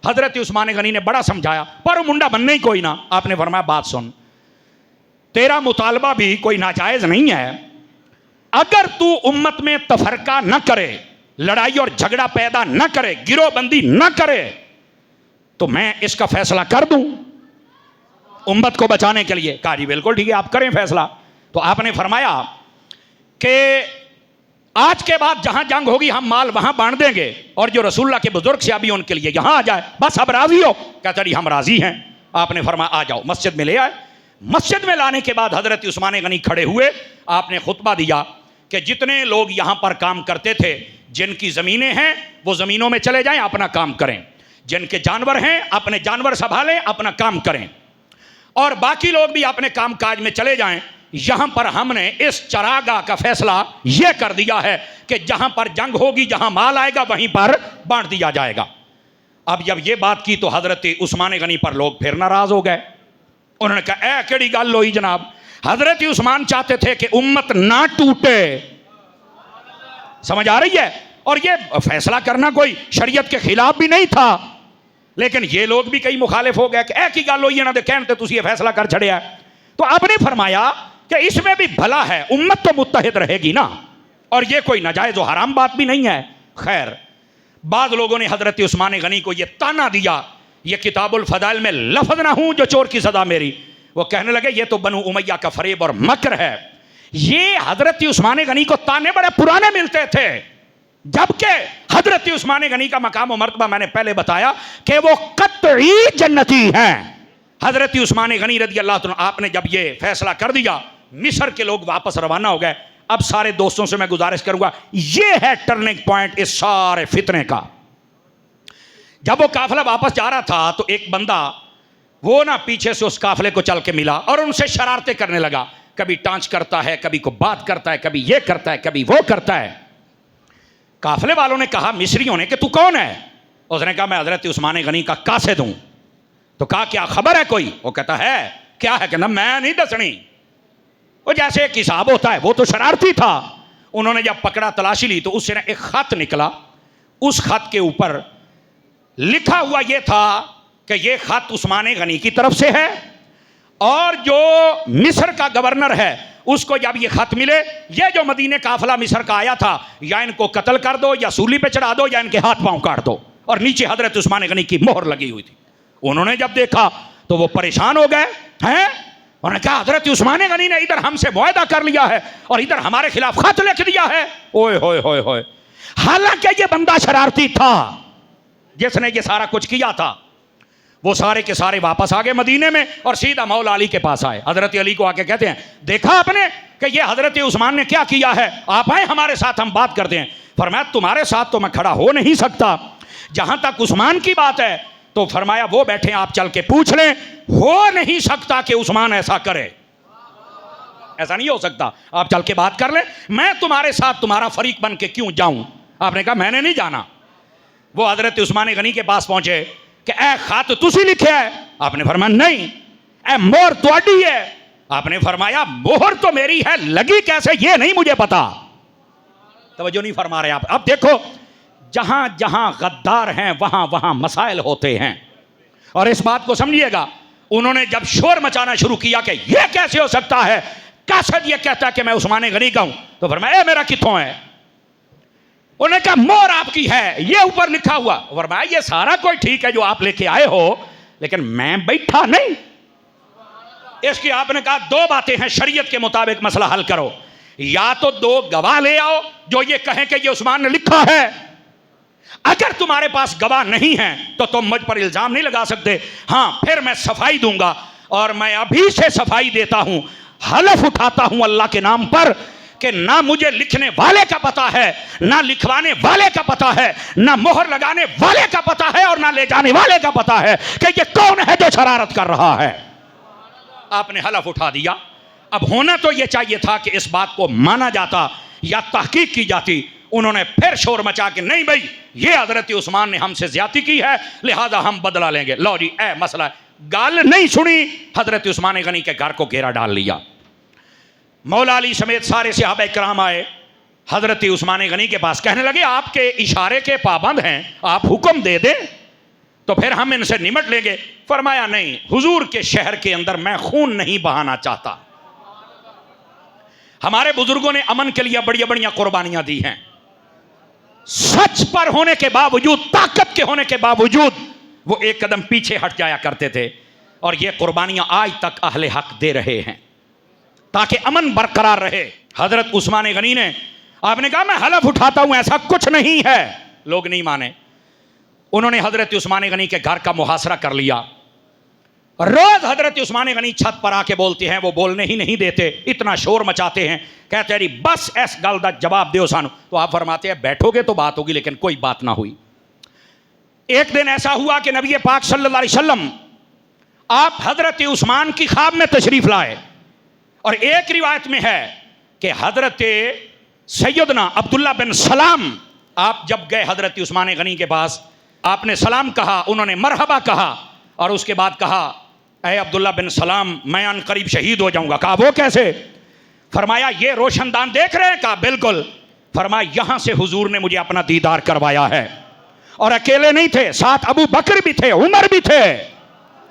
हजरत उस्मान गनी ने बड़ा समझाया पर वो मुंडा बनने ही कोई ना। आपने फरमाया बात सुन, तेरा मुतालबा भी कोई नाजायज नहीं है, अगर तू उम्मत में तफरका न करे, लड़ाई और झगड़ा पैदा न करे, गिरोहबंदी न करे, तो मैं इसका फैसला कर दूं उम्मत को बचाने के लिए। कहा जी बिल्कुल ठीक है आप करें फैसला। तो आपने फरमाया कि आज के बाद जहां जंग होगी हम माल वहां बांट देंगे और जो रसूलुल्लाह के बुजुर्ग से अभी उनके लिए यहां आ जाए, बस अब राजी हो। कहता जी हम राजी हैं। आपने फरमाया आ जाओ। मस्जिद में ले आए। मस्जिद में लाने के बाद हजरत उस्मान गनी खड़े हुए, आपने खुतबा दिया कि जितने लोग यहां पर काम करते थे, जिनकी जमीनें हैं वो जमीनों में चले जाएं, अपना काम करें, जिनके जानवर हैं अपने जानवर संभालें, अपना काम करें, और बाकी लोग भी अपने काम काज में चले जाएं। यहां पर हमने इस चरागाह का फैसला यह कर दिया है कि जहां पर जंग होगी, जहां माल आएगा वहीं पर बांट दिया जाएगा। अब जब यह बात की तो हजरत उस्मान गनी पर लोग फिर नाराज हो गए। उन्होंने कहा ए केड़ी गल होई जनाब, हजरत उस्मान चाहते थे कि उम्मत ना टूटे। समझ आ रही है। और यह फैसला करना कोई शरीयत के खिलाफ भी नहीं था, लेकिन ये लोग भी कई मुखालिफ हो गए कि ए की गल होई ना, कहते तुसी ये फैसला कर छड़िया। तो आपने फरमाया कि इसमें भी भला है, उम्मत तो मुत्तहिद रहेगी ना, और ये कोई नाजायज और हराम बात भी नहीं है। खैर, बाद लोगों ने हजरत उस्मान गनी को यह ताना दिया, यह किताबुल फदाइल में लफ्ज ना हूं जो चोर की सदा मेरी। वो कहने लगे ये तो बनु उमैया का फरेब और मकर है। ये हजरत उस्मान गनी को ताने बड़े पुराने मिलते थे, जबकि हजरत उस्मान गनी का मकाम और मर्तबा मैंने पहले बताया कि वो कतई जन्नती हैं। हजरत उस्मान गनी रज़ी अल्लाह तआला, आपने जब ये फैसला कर दिया, मिस्र के लोग वापस रवाना हो गए। अब सारे दोस्तों से मैं गुजारिश करूंगा, ये है टर्निंग पॉइंट इस सारे फितने का। जब वो काफिला वापस जा रहा था तो एक बंदा वो ना पीछे से उस काफिले को चल के मिला और उनसे शरारतें करने लगा। कभी टांच करता है, कभी को बात करता है, कभी ये करता है, कभी वो करता है। काफिले वालों ने कहा मिस्रियों ने कि तू कौन है। उसने कहा मैं हजरत उस्मान गनी का कासिद हूं। तो कहा क्या खबर है कोई। वो कहता है क्या है। कहना मैं नहीं दसनी। वो जैसे एक हिसाब होता है, वो तो शरारती था। उन्होंने जब पकड़ा, तलाशी ली, तो उससे एक खत निकला। उस खत के ऊपर लिखा हुआ यह था कि यह खत उस्मान गनी की तरफ से है, और जो मिस्र का गवर्नर है उसको जब ये खत मिले, ये जो मदीने काफिला मिस्र का आया था, या इनको कत्ल कर दो या सूली पे चढ़ा दो या इनके हाथ पांव काट दो। और नीचे हजरत उस्मान गनी की मोहर लगी हुई थी। उन्होंने जब देखा तो वो परेशान हो गए हैं। उन्होंने कहा हजरत उस्मान गनी ने इधर हमसे मुआहदा कर लिया है और इधर हमारे खिलाफ खत लिख दिया है। ओए होए होए होए। हालांकि ये बंदा शरारती था जिसने ये सारा कुछ किया था। वो सारे के सारे वापस आ गए मदीने में और सीधा मौला अली के पास आए। हजरत अली को आके कहते हैं, देखा आपने कि ये हजरत उस्मान ने क्या किया है, आप आए हमारे साथ, हम बात करते हैं। फरमाया तुम्हारे साथ तो मैं खड़ा हो नहीं सकता। जहां तक उस्मान की बात है तो फरमाया वो बैठे, आप चल के पूछ लें। हो नहीं सकता कि उस्मान ऐसा करे, ऐसा नहीं हो सकता। आप चल के बात कर लें, मैं तुम्हारे साथ तुम्हारा फरीक बन के क्यों जाऊं। आपने कहा मैंने नहीं जाना। वो हजरत उस्मान गनी के पास पहुंचे कि ए खत तुसी लिखे है। आपने फरमाया नहीं, ए मोहर तुहाडी है। आपने फरमाया मोहर तो मेरी है, लगी कैसे ये नहीं मुझे पता। तवज्जो नहीं फरमा रहे आप। अब देखो, जहां जहां गद्दार हैं वहां वहां मसाइल होते हैं। और इस बात को समझिएगा, उन्होंने जब शोर मचाना शुरू किया कि यह कैसे हो सकता है, कासद ये कहता है कि मैं उस्मान गनी का हूं, तो फरमाया मेरा किथों है। उन्होंने कहा मोहर आपकी है, ये ऊपर लिखा हुआ। फरमाया ये सारा कोई ठीक है जो आप लेके आए हो, लेकिन मैं बैठा नहीं। इसकी आपने कहा दो बातें हैं, शरीयत के मुताबिक मसला हल करो। या तो दो गवाह ले आओ जो ये कहें कि ये उस्मान ने लिखा है। अगर तुम्हारे पास गवाह नहीं है तो तुम मुझ पर इल्जाम नहीं लगा सकते। हाँ, फिर मैं सफाई दूंगा, और मैं अभी से सफाई देता हूं, हलफ उठाता हूं अल्लाह के नाम पर कि ना मुझे लिखने वाले का पता है, ना लिखवाने वाले का पता है, ना मोहर लगाने वाले का पता है, और ना ले जाने वाले का पता है कि ये कौन है जो शरारत कर रहा है। आपने हलफ उठा दिया। अब होना तो ये चाहिए था कि इस बात को माना जाता या तहकीक की जाती। उन्होंने फिर शोर मचा के नहीं भाई, ये हजरत उस्मान ने हमसे ज्यादती की है, लिहाजा हम बदला लेंगे। लो जी, ए मसला। गाल नहीं सुनी, हजरत उस्मान गनी के घर को घेरा डाल लिया। मौला अली समेत सारे सहाबा किराम आए हजरत उस्मान गनी के पास, कहने लगे आपके इशारे के पाबंद हैं, आप हुक्म दे दें तो फिर हम इनसे निमट लेंगे। फरमाया नहीं, हुजूर के शहर के अंदर मैं खून नहीं बहाना चाहता। हमारे बुजुर्गों ने अमन के लिए बड़ी बड़ी कुर्बानियां दी हैं। सच पर होने के बावजूद, ताकत के होने के बावजूद वो एक कदम पीछे हट जाया करते थे। और ये कुर्बानियां आज तक अहले हक दे रहे हैं ताकि अमन बरकरार रहे। हजरत उस्मान गनी ने, आपने कहा मैं हलफ उठाता हूं ऐसा कुछ नहीं है। लोग नहीं माने। उन्होंने हजरत उस्मान गनी के घर का मुहासरा कर लिया। रोज हजरत उस्मान गनी छत पर आके बोलते हैं, वो बोलने ही नहीं देते, इतना शोर मचाते हैं। कहते हैं बस इस गल का जवाब दो सानू। तो आप फरमाते हैं बैठोगे तो बात होगी, लेकिन कोई बात ना हुई। एक दिन ऐसा हुआ कि नबी पाक सल्लल्लाहु अलैहि वसल्लम आप हजरत उस्मान की ख्वाब में तशरीफ लाए। और एक रिवायत में है कि हजरत सैयदना अब्दुल्ला बिन सलाम, आप जब गए हजरत उस्मान गनी के पास, आपने सलाम कहा, उन्होंने मरहबा कहा, और उसके बाद कहा ऐ अब्दुल्ला बिन सलाम मैं अन करीब शहीद हो जाऊंगा। कहा वो कैसे? फरमाया ये रोशनदान देख रहे हैं? कहा बिल्कुल। फरमाया यहां से हुजूर ने मुझे अपना दीदार करवाया है। और अकेले नहीं थे, साथ अबू बकर भी थे, उमर भी थे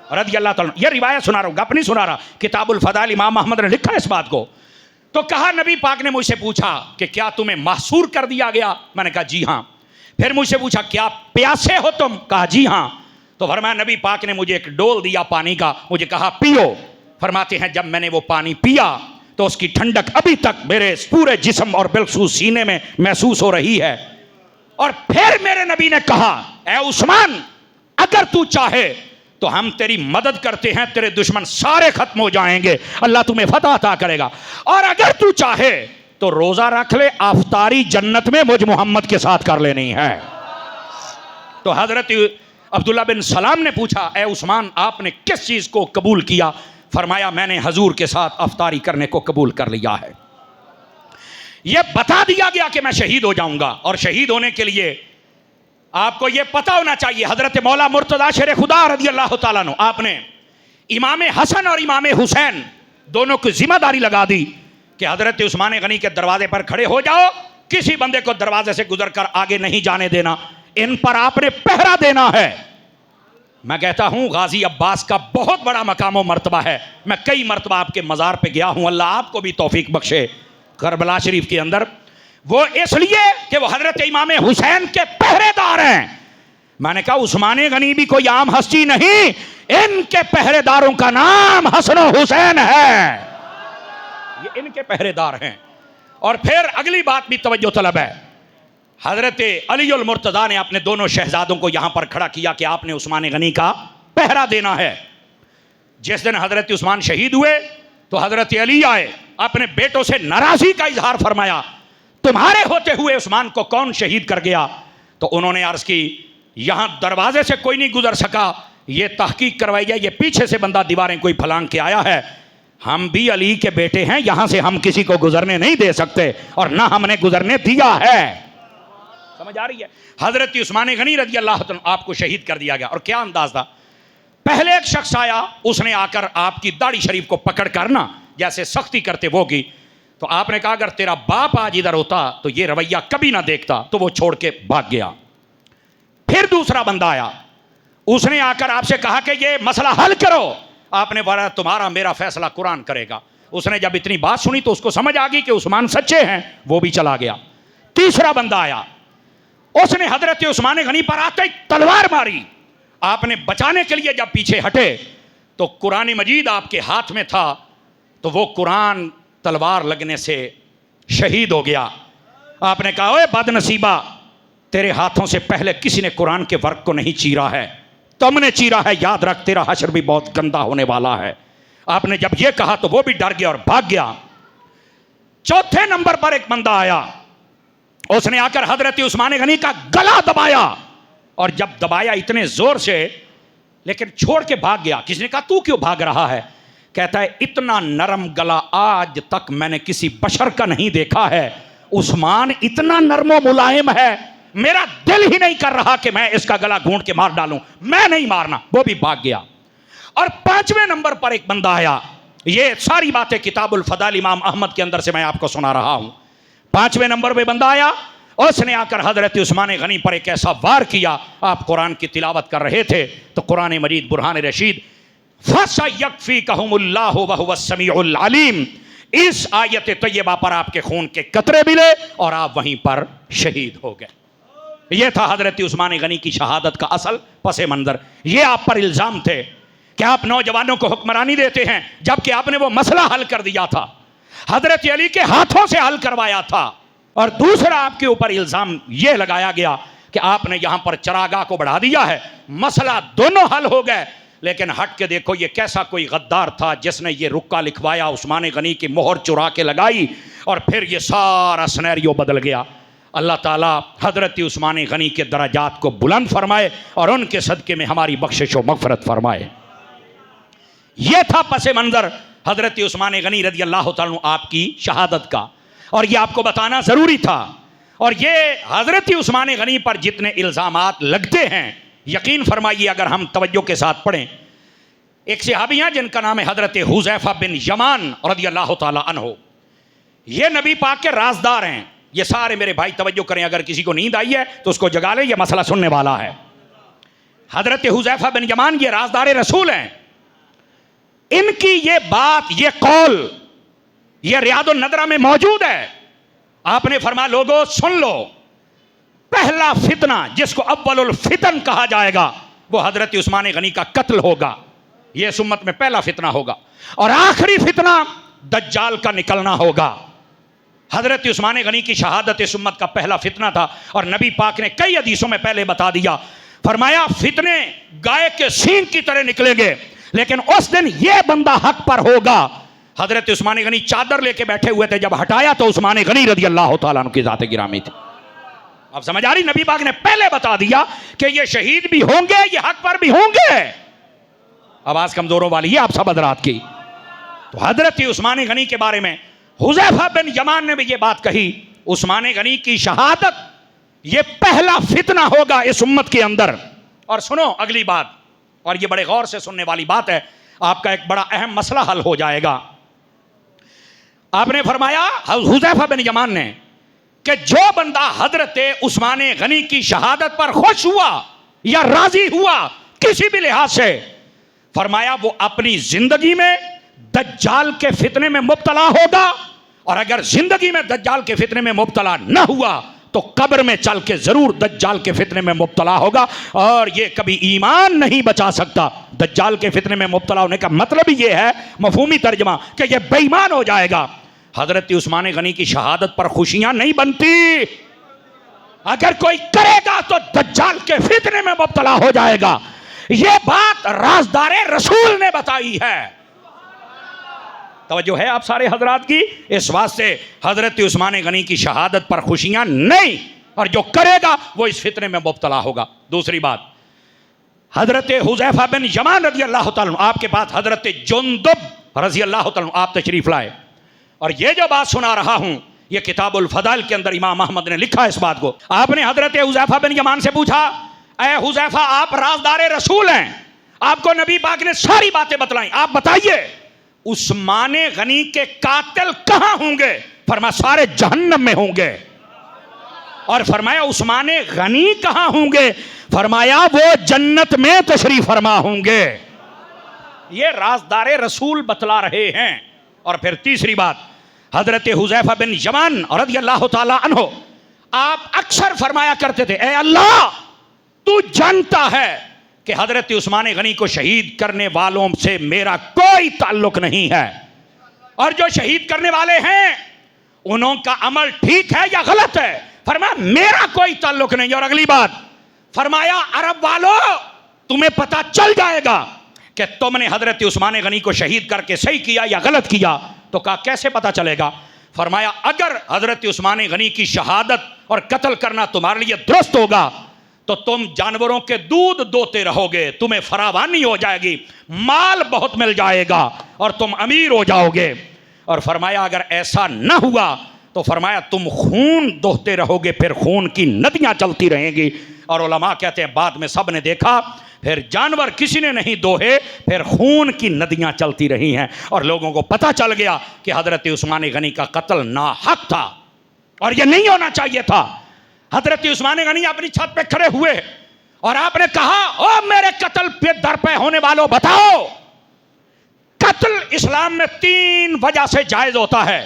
रज़ी अल्लाह ताला। ये रिवायत सुना रहा हूं, गप नहीं सुना रहा। किताबुल फदाइल इमाम अहमद ने लिखा है इस बात को। तो कहा नबी पाक ने मुझसे पूछा कि क्या तुम्हें महसूर कर दिया गया? मैंने कहा जी हां। फिर मुझसे पूछा क्या प्यासे हो तुम? कहा जी हां। तो फरमाया नबी पाक ने मुझे एक डोल दिया पानी का, मुझे कहा पियो। फरमाते हैं जब मैंने वो पानी पिया तो उसकी ठंडक अभी तक मेरे पूरे जिस्म और बिल्खुसूस सीने में महसूस हो रही है। और फिर मेरे नबी ने कहा ऐ उस्मान, अगर तू चाहे तो हम तेरी मदद करते हैं, तेरे दुश्मन सारे खत्म हो जाएंगे, अल्लाह तुम्हें फतह अता करेगा। और अगर तू चाहे तो रोजा रख ले, अफ्तारी जन्नत में मुझ मोहम्मद के साथ कर लेनी है। तो हजरत अब्दुल्ला बिन सलाम ने पूछा ऐ उस्मान, आपने किस चीज को कबूल किया? फरमाया मैंने हजूर के साथ अफ्तारी करने को कबूल कर लिया है। यह बता दिया गया कि मैं शहीद हो जाऊंगा, और शहीद होने के लिए आपको यह पता होना चाहिए हजरत मौला मुर्तजा शेर खुदा रज़ी अल्लाह ताला अन्हु, आपने इमाम हसन और इमाम हुसैन दोनों की जिम्मेदारी लगा दी कि हजरत उस्मान गनी के दरवाजे पर खड़े हो जाओ, किसी बंदे को दरवाजे से गुजरकर आगे नहीं जाने देना, इन पर आपने पहरा देना है। मैं कहता हूं गाजी अब्बास का बहुत बड़ा मकाम और मर्तबा है। मैं कई मर्तबा आपके मज़ार पे गया हूं, अल्लाह आपको भी तौफीक बख्शे। करबला शरीफ के अंदर वो इसलिए कि वो हजरत इमाम हुसैन के पहरेदार हैं। मैंने कहा उस्मान गनी भी कोई आम हस्ती नहीं, इनके पहरेदारों का नाम हसन हुसैन है, ये इनके पहरेदार हैं। और फिर अगली बात भी तवज्जो तलब है। हजरत अली उल मुर्तज़ा ने अपने दोनों शहजादों को यहां पर खड़ा किया कि आपने उस्मान गनी का पहरा देना है। जिस दिन हजरत उस्मान शहीद हुए तो हजरत अली आए, अपने बेटों से नाराजगी का इजहार फरमाया, तुम्हारे होते हुए उस्मान को कौन शहीद कर गया? तो उन्होंने अर्ज की यहां दरवाजे से कोई नहीं गुजर सका, ये तहकीक करवाई जाए, ये पीछे से बंदा दीवारें कोई फलांग के आया है, हम भी अली के बेटे हैं, यहां से हम किसी को गुजरने नहीं दे सकते और ना हमने गुजरने दिया है। समझ आ रही है? हजरत उस्मान गनी रज़ी अल्लाह तआला आपको शहीद कर दिया गया। और क्या अंदाज था, पहले एक शख्स आया, उसने आकर आपकी दाढ़ी शरीफ को पकड़ कर ना जैसे सख्ती करते वो की, तो आपने कहा अगर तेरा बाप आज इधर होता तो ये रवैया कभी ना देखता, तो वो छोड़ के भाग गया। फिर दूसरा बंदा आया, उसने आकर आपसे कहा कि ये मसला हल करो, आपने बोला तुम्हारा मेरा फैसला कुरान करेगा। उसने जब इतनी बात सुनी तो उसको समझ आ गई कि उस्मान सच्चे हैं, वो भी चला गया। तीसरा बंदा आया, उसने हजरत उस्मान गनी पर आते ही तलवार मारी, आपने बचाने के लिए जब पीछे हटे तो कुरान मजीद आपके हाथ में था, तो वो कुरान तलवार लगने से शहीद हो गया। आपने कहा ओए बदनसीबा, तेरे हाथों से पहले किसी ने कुरान के वर्क को नहीं चीरा है, तुमने चीरा है, याद रख तेरा हश्र भी बहुत गंदा होने वाला है। आपने जब यह कहा तो वो भी डर गया और भाग गया। चौथे नंबर पर एक बंदा आया, उसने आकर हजरत उस्मान गनी का गला दबाया, और जब दबाया इतने जोर से, लेकिन छोड़ के भाग गया। किसी ने कहा तू क्यों भाग रहा है? कहता है इतना नरम गला आज तक मैंने किसी बशर का नहीं देखा है, उस्मान इतना नरमो मुलायम है, मेरा दिल ही नहीं कर रहा कि मैं इसका गला घूंट के मार डालूं, मैं नहीं मारना। वो भी भाग गया। और पांचवें नंबर पर एक बंदा आया, ये सारी बातें किताबुल फदाल इमाम अहमद के अंदर से मैं आपको सुना रहा हूं। पांचवें नंबर पे बंदा आया, उसने आकर हजरत उस्मान गनी पर एक ऐसा वार किया, आप कुरान की तिलावत कर रहे थे तो कुरान मजीद बुरहान रशीद फसयकफीकहुमुल्लाहु वहुवस समीउल अलीम, इस आयत तैयबा पर आपके खून के कतरे मिले और आप वहीं पर शहीद हो गए। यह था हजरत उस्मान गनी की शहादत का असल पसे मंजर। यह आप पर इल्जाम थे कि आप नौजवानों को हुक्मरानी देते हैं, जबकि आपने वो मसला हल कर दिया था, हजरत अली के हाथों से हल करवाया था। और दूसरा आपके ऊपर इल्जाम यह लगाया गया कि आपने यहां पर चरागाह को बढ़ा दिया है। मसला दोनों हल हो गए, लेकिन हट के देखो ये कैसा कोई गद्दार था जिसने ये रुक्का लिखवाया, उस्मान गनी की मोहर चुरा के लगाई, और फिर ये सारा सिनेरियो बदल गया। अल्लाह ताला हजरत उस्मान गनी के दराजात को बुलंद फरमाए और उनके सदक़े में हमारी बख्शिश व मग़फ़िरत फरमाए। यह था पस मंज़र हजरत उस्मान गनी रज़ी अल्लाह ताला आपकी शहादत का, और यह आपको बताना ज़रूरी था। और ये हजरत उस्मान गनी पर जितने इल्ज़ामात लगते हैं, यकीन फरमाइए अगर हम तवज्जो के साथ पढ़ें, एक सहाबी हैं जिनका नाम है हजरत हुज़ैफ़ा बिन यमान रज़ी अल्लाह ताला अन्हु, ये नबी पाक के राजदार हैं। ये सारे मेरे भाई तवज्जो करें, अगर किसी को नींद आई है तो उसको जगा लें, यह मसला सुनने वाला है। हजरत हुज़ैफ़ा बिन यमान ये राजदार रसूल हैं। इनकी ये बात, ये कौल, ये रियादुन नदरा में मौजूद है। आपने फरमाया लोगों सुन लो, पहला फितना जिसको अव्वलुल फितन कहा जाएगा वो हजरत उस्मान गनी का कत्ल होगा। यह इस उम्मत में पहला फितना होगा, और आखिरी फितना दज्जाल का निकलना होगा। हजरत उस्मान गनी की शहादत इस उम्मत का पहला फितना था, और नबी पाक ने कई हदीसों में पहले बता दिया, फरमाया फितने गाय के सींग की तरह निकलेंगे, लेकिन उस दिन यह बंदा हक पर होगा। हजरत उस्मान गनी चादर लेके बैठे हुए थे, जब हटाया तो उस्मान गनी रज़ी अल्लाह ताला अन्हु की ज़ात गिरामी थी। अब समझ आ रही, नबी पाक ने पहले बता दिया कि ये शहीद भी होंगे, ये हक पर भी होंगे। आवाज कमजोरों वाली है आप सब हजरात की। तो हजरत उस्मान गनी के बारे में हुज़ैफ़ा बिन यमान ने भी ये बात कही, उस्मान गनी की शहादत ये पहला फितना होगा इस उम्मत के अंदर। और सुनो अगली बात, और ये बड़े गौर से सुनने वाली बात है, आपका एक बड़ा अहम मसला हल हो जाएगा। आपने फरमाया हुज़ैफ़ा बिन यमान ने कि जो बंदा हजरत उस्मान गनी की शहादत पर खुश हुआ या राजी हुआ किसी भी लिहाज से, फरमाया वो अपनी जिंदगी में दज्जाल के फितने में मुब्तला होगा, और अगर जिंदगी में दज्जाल के फितने में मुब्तला न हुआ तो कब्र में चल के जरूर दज्जाल के फितने में मुब्तला होगा, और ये कभी ईमान नहीं बचा सकता। दज्जाल के फितने में मुब्तला होने का मतलब ही ये है, मफहूमी तर्जमा, कि ये बेईमान हो जाएगा। हजरत उस्मान गनी की शहादत पर खुशियां नहीं बनती, अगर कोई करेगा तो दज्जाल के फितने में मुब्तला हो जाएगा। ये बात राज़दारे रसूल ने बताई है। तवज्जो है आप सारे हजरात की। इस वास्ते हजरत उस्मान गनी की शहादत पर खुशियां नहीं, और जो करेगा वो इस फितने में मुब्तला होगा। दूसरी बात, हजरत हुज़ैफा बिन यमान रज़ी अल्लाह तआला अन्हु, आपके पास हजरत जुंदुब रज़ी अल्लाह तआला अन्हु आप तशरीफ लाए, और ये जो बात सुना रहा हूं ये किताबुल फदाइल के अंदर इमाम अहमद ने लिखा है इस बात को। आपने हजरत हुज़ैफा बिन यमान से पूछा, ऐ हुज़ैफा आप राज़दारे रसूल हैं, आपको नबी पाक ने सारी बातें बतलाई, आप बताइए उस्मान गनी के कातिल कहां होंगे? फरमाया सारे जहन्नम में होंगे। और फरमाया उस्मान गनी कहां होंगे? फरमाया वो जन्नत में तशरीफ फरमा होंगे। ये राज़दारे रसूल बतला रहे हैं। और फिर तीसरी बात, हजरत हुज़ैफा बिन यमान रज़ियल्लाहु ताला अन्हु आप अक्सर फरमाया करते थे, ए अल्लाह तू जानता है कि हजरत उस्मान गनी को शहीद करने वालों से मेरा कोई ताल्लुक नहीं है, और जो शहीद करने वाले हैं उनका अमल ठीक है या गलत है? फरमाया मेरा कोई ताल्लुक नहीं। और अगली बात फरमाया, अरब वालों तुम्हें पता चल जाएगा कि तुमने हजरत उस्मान गनी को शहीद करके सही किया या गलत किया। तो कहा कैसे पता चलेगा? फरमाया अगर हजरत उस्मान गनी की शहादत और कत्ल करना तुम्हारे लिए दुरुस्त होगा तो तुम जानवरों के दूध दोते रहोगे, तुम्हें फरावानी हो जाएगी, माल बहुत मिल जाएगा और तुम अमीर हो जाओगे। और फरमाया अगर ऐसा न हुआ तो फरमाया तुम खून दोहते रहोगे, फिर खून की नदियां चलती रहेंगी। और उलमा कहते हैं बाद में सब ने देखा, फिर जानवर किसी ने नहीं दोहे, फिर खून की नदियां चलती रही हैं, और लोगों को पता चल गया कि हजरत उस्मान गनी का कत्ल नाहक था और यह नहीं होना चाहिए था। हजरत उस्मान गनी अपनी छत पे खड़े हुए और आपने कहा, ओ मेरे कत्ल पे दर पे होने वालों बताओ, कत्ल इस्लाम में 3 वजह से जायज होता है।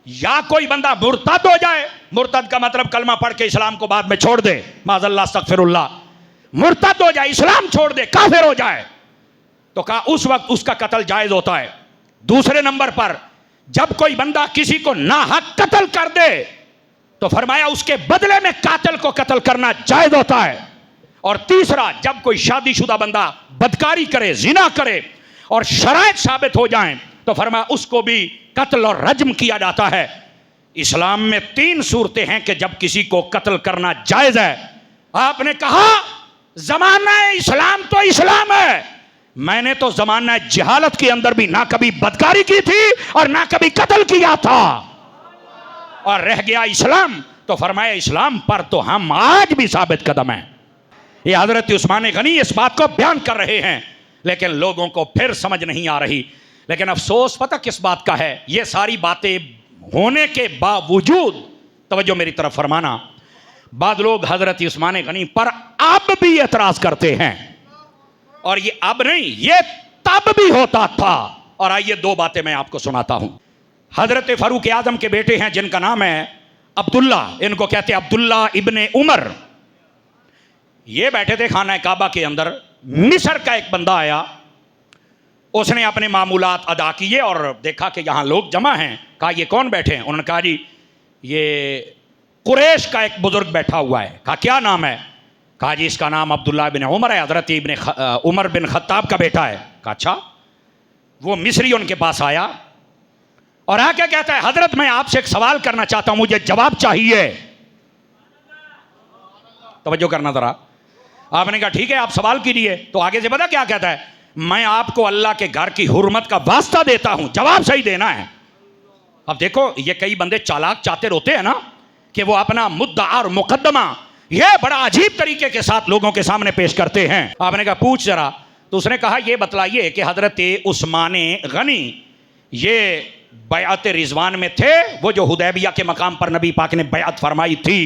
या कोई बंदा मुर्तद हो जाए, मुर्तद का मतलब कलमा पढ़ के इस्लाम को बाद में छोड़ दे, माज़अल्लाह अस्तगफिरुल्लाह, मुर्तद हो जाए, इस्लाम छोड़ दे, काफिर हो जाए, तो कहा उस वक्त उसका कत्ल जायज होता है। दूसरे नंबर पर जब कोई बंदा किसी को नाहक कत्ल कर दे तो फरमाया उसके बदले में कातिल को कत्ल करना जायज होता है। और तीसरा, जब कोई शादीशुदा बंदा बदकारी करे, जिना करे और शराइत साबित हो जाएं तो फरमाया उसको भी कत्ल और रज्म किया जाता है। इस्लाम में 3 सूरतें हैं कि जब किसी को कत्ल करना जायज है। आपने कहा जमाना इस्लाम तो इस्लाम है, मैंने तो जमाना जहालत के अंदर भी ना कभी बदकारी की थी और ना कभी कत्ल किया था, और रह गया इस्लाम, तो फरमाया इस्लाम पर तो हम आज भी साबित कदम हैं। ये हजरत उस्मान गनी इस बात को बयान कर रहे हैं, लेकिन लोगों को फिर समझ नहीं आ रही। लेकिन अफसोस पता किस बात का है, ये सारी बातें होने के बावजूद, तवज्जो मेरी तरफ फरमाना, बाद लोग हजरत उस्मान गनी पर अब भी एतराज करते हैं, और ये अब नहीं, ये तब भी होता था। और आइए 2 बातें मैं आपको सुनाता हूं। हजरत फारूक आजम के बेटे हैं जिनका नाम है अब्दुल्ला, इनको कहते हैं अब्दुल्ला इब्ने उमर। ये बैठे थे खाना काबा के अंदर, मिस्र का एक बंदा आया, उसने अपने मामूलात अदा किए और देखा कि यहाँ लोग जमा हैं। कहा ये कौन बैठे हैं? उन्होंने कहा जी ये कुरैश का एक बुजुर्ग बैठा हुआ है। कहा क्या नाम है? कहा जी इसका नाम अब्दुल्ला बिन उमर है, हजरत इब्ने उमर बिन खत्ताब का बेटा है। कहा अच्छा। वो मिस्री उनके पास आया और आके कहता है हजरत मैं आपसे एक सवाल करना चाहता हूं, मुझे जवाब चाहिए। तवज्जो करना जरा। आपने कहा ठीक है आप सवाल कीजिए। तो आगे से पता क्या कहता है, मैं आपको अल्लाह के घर की हुर्मत का वास्ता देता हूं, जवाब सही देना है। अब देखो ये कई बंदे चालाक चाहते होते हैं ना कि वो अपना मुद्दा और मुकदमा ये बड़ा अजीब तरीके के साथ लोगों के सामने पेश करते हैं। आपने कहा पूछ जरा। तो उसने कहा ये बतलाइए कि हजरत उस्मान गनी ये बैअत रिजवान में थे, वो जो हुदैबिया के मकाम पर नबी पाक ने बैअत फरमाई थी,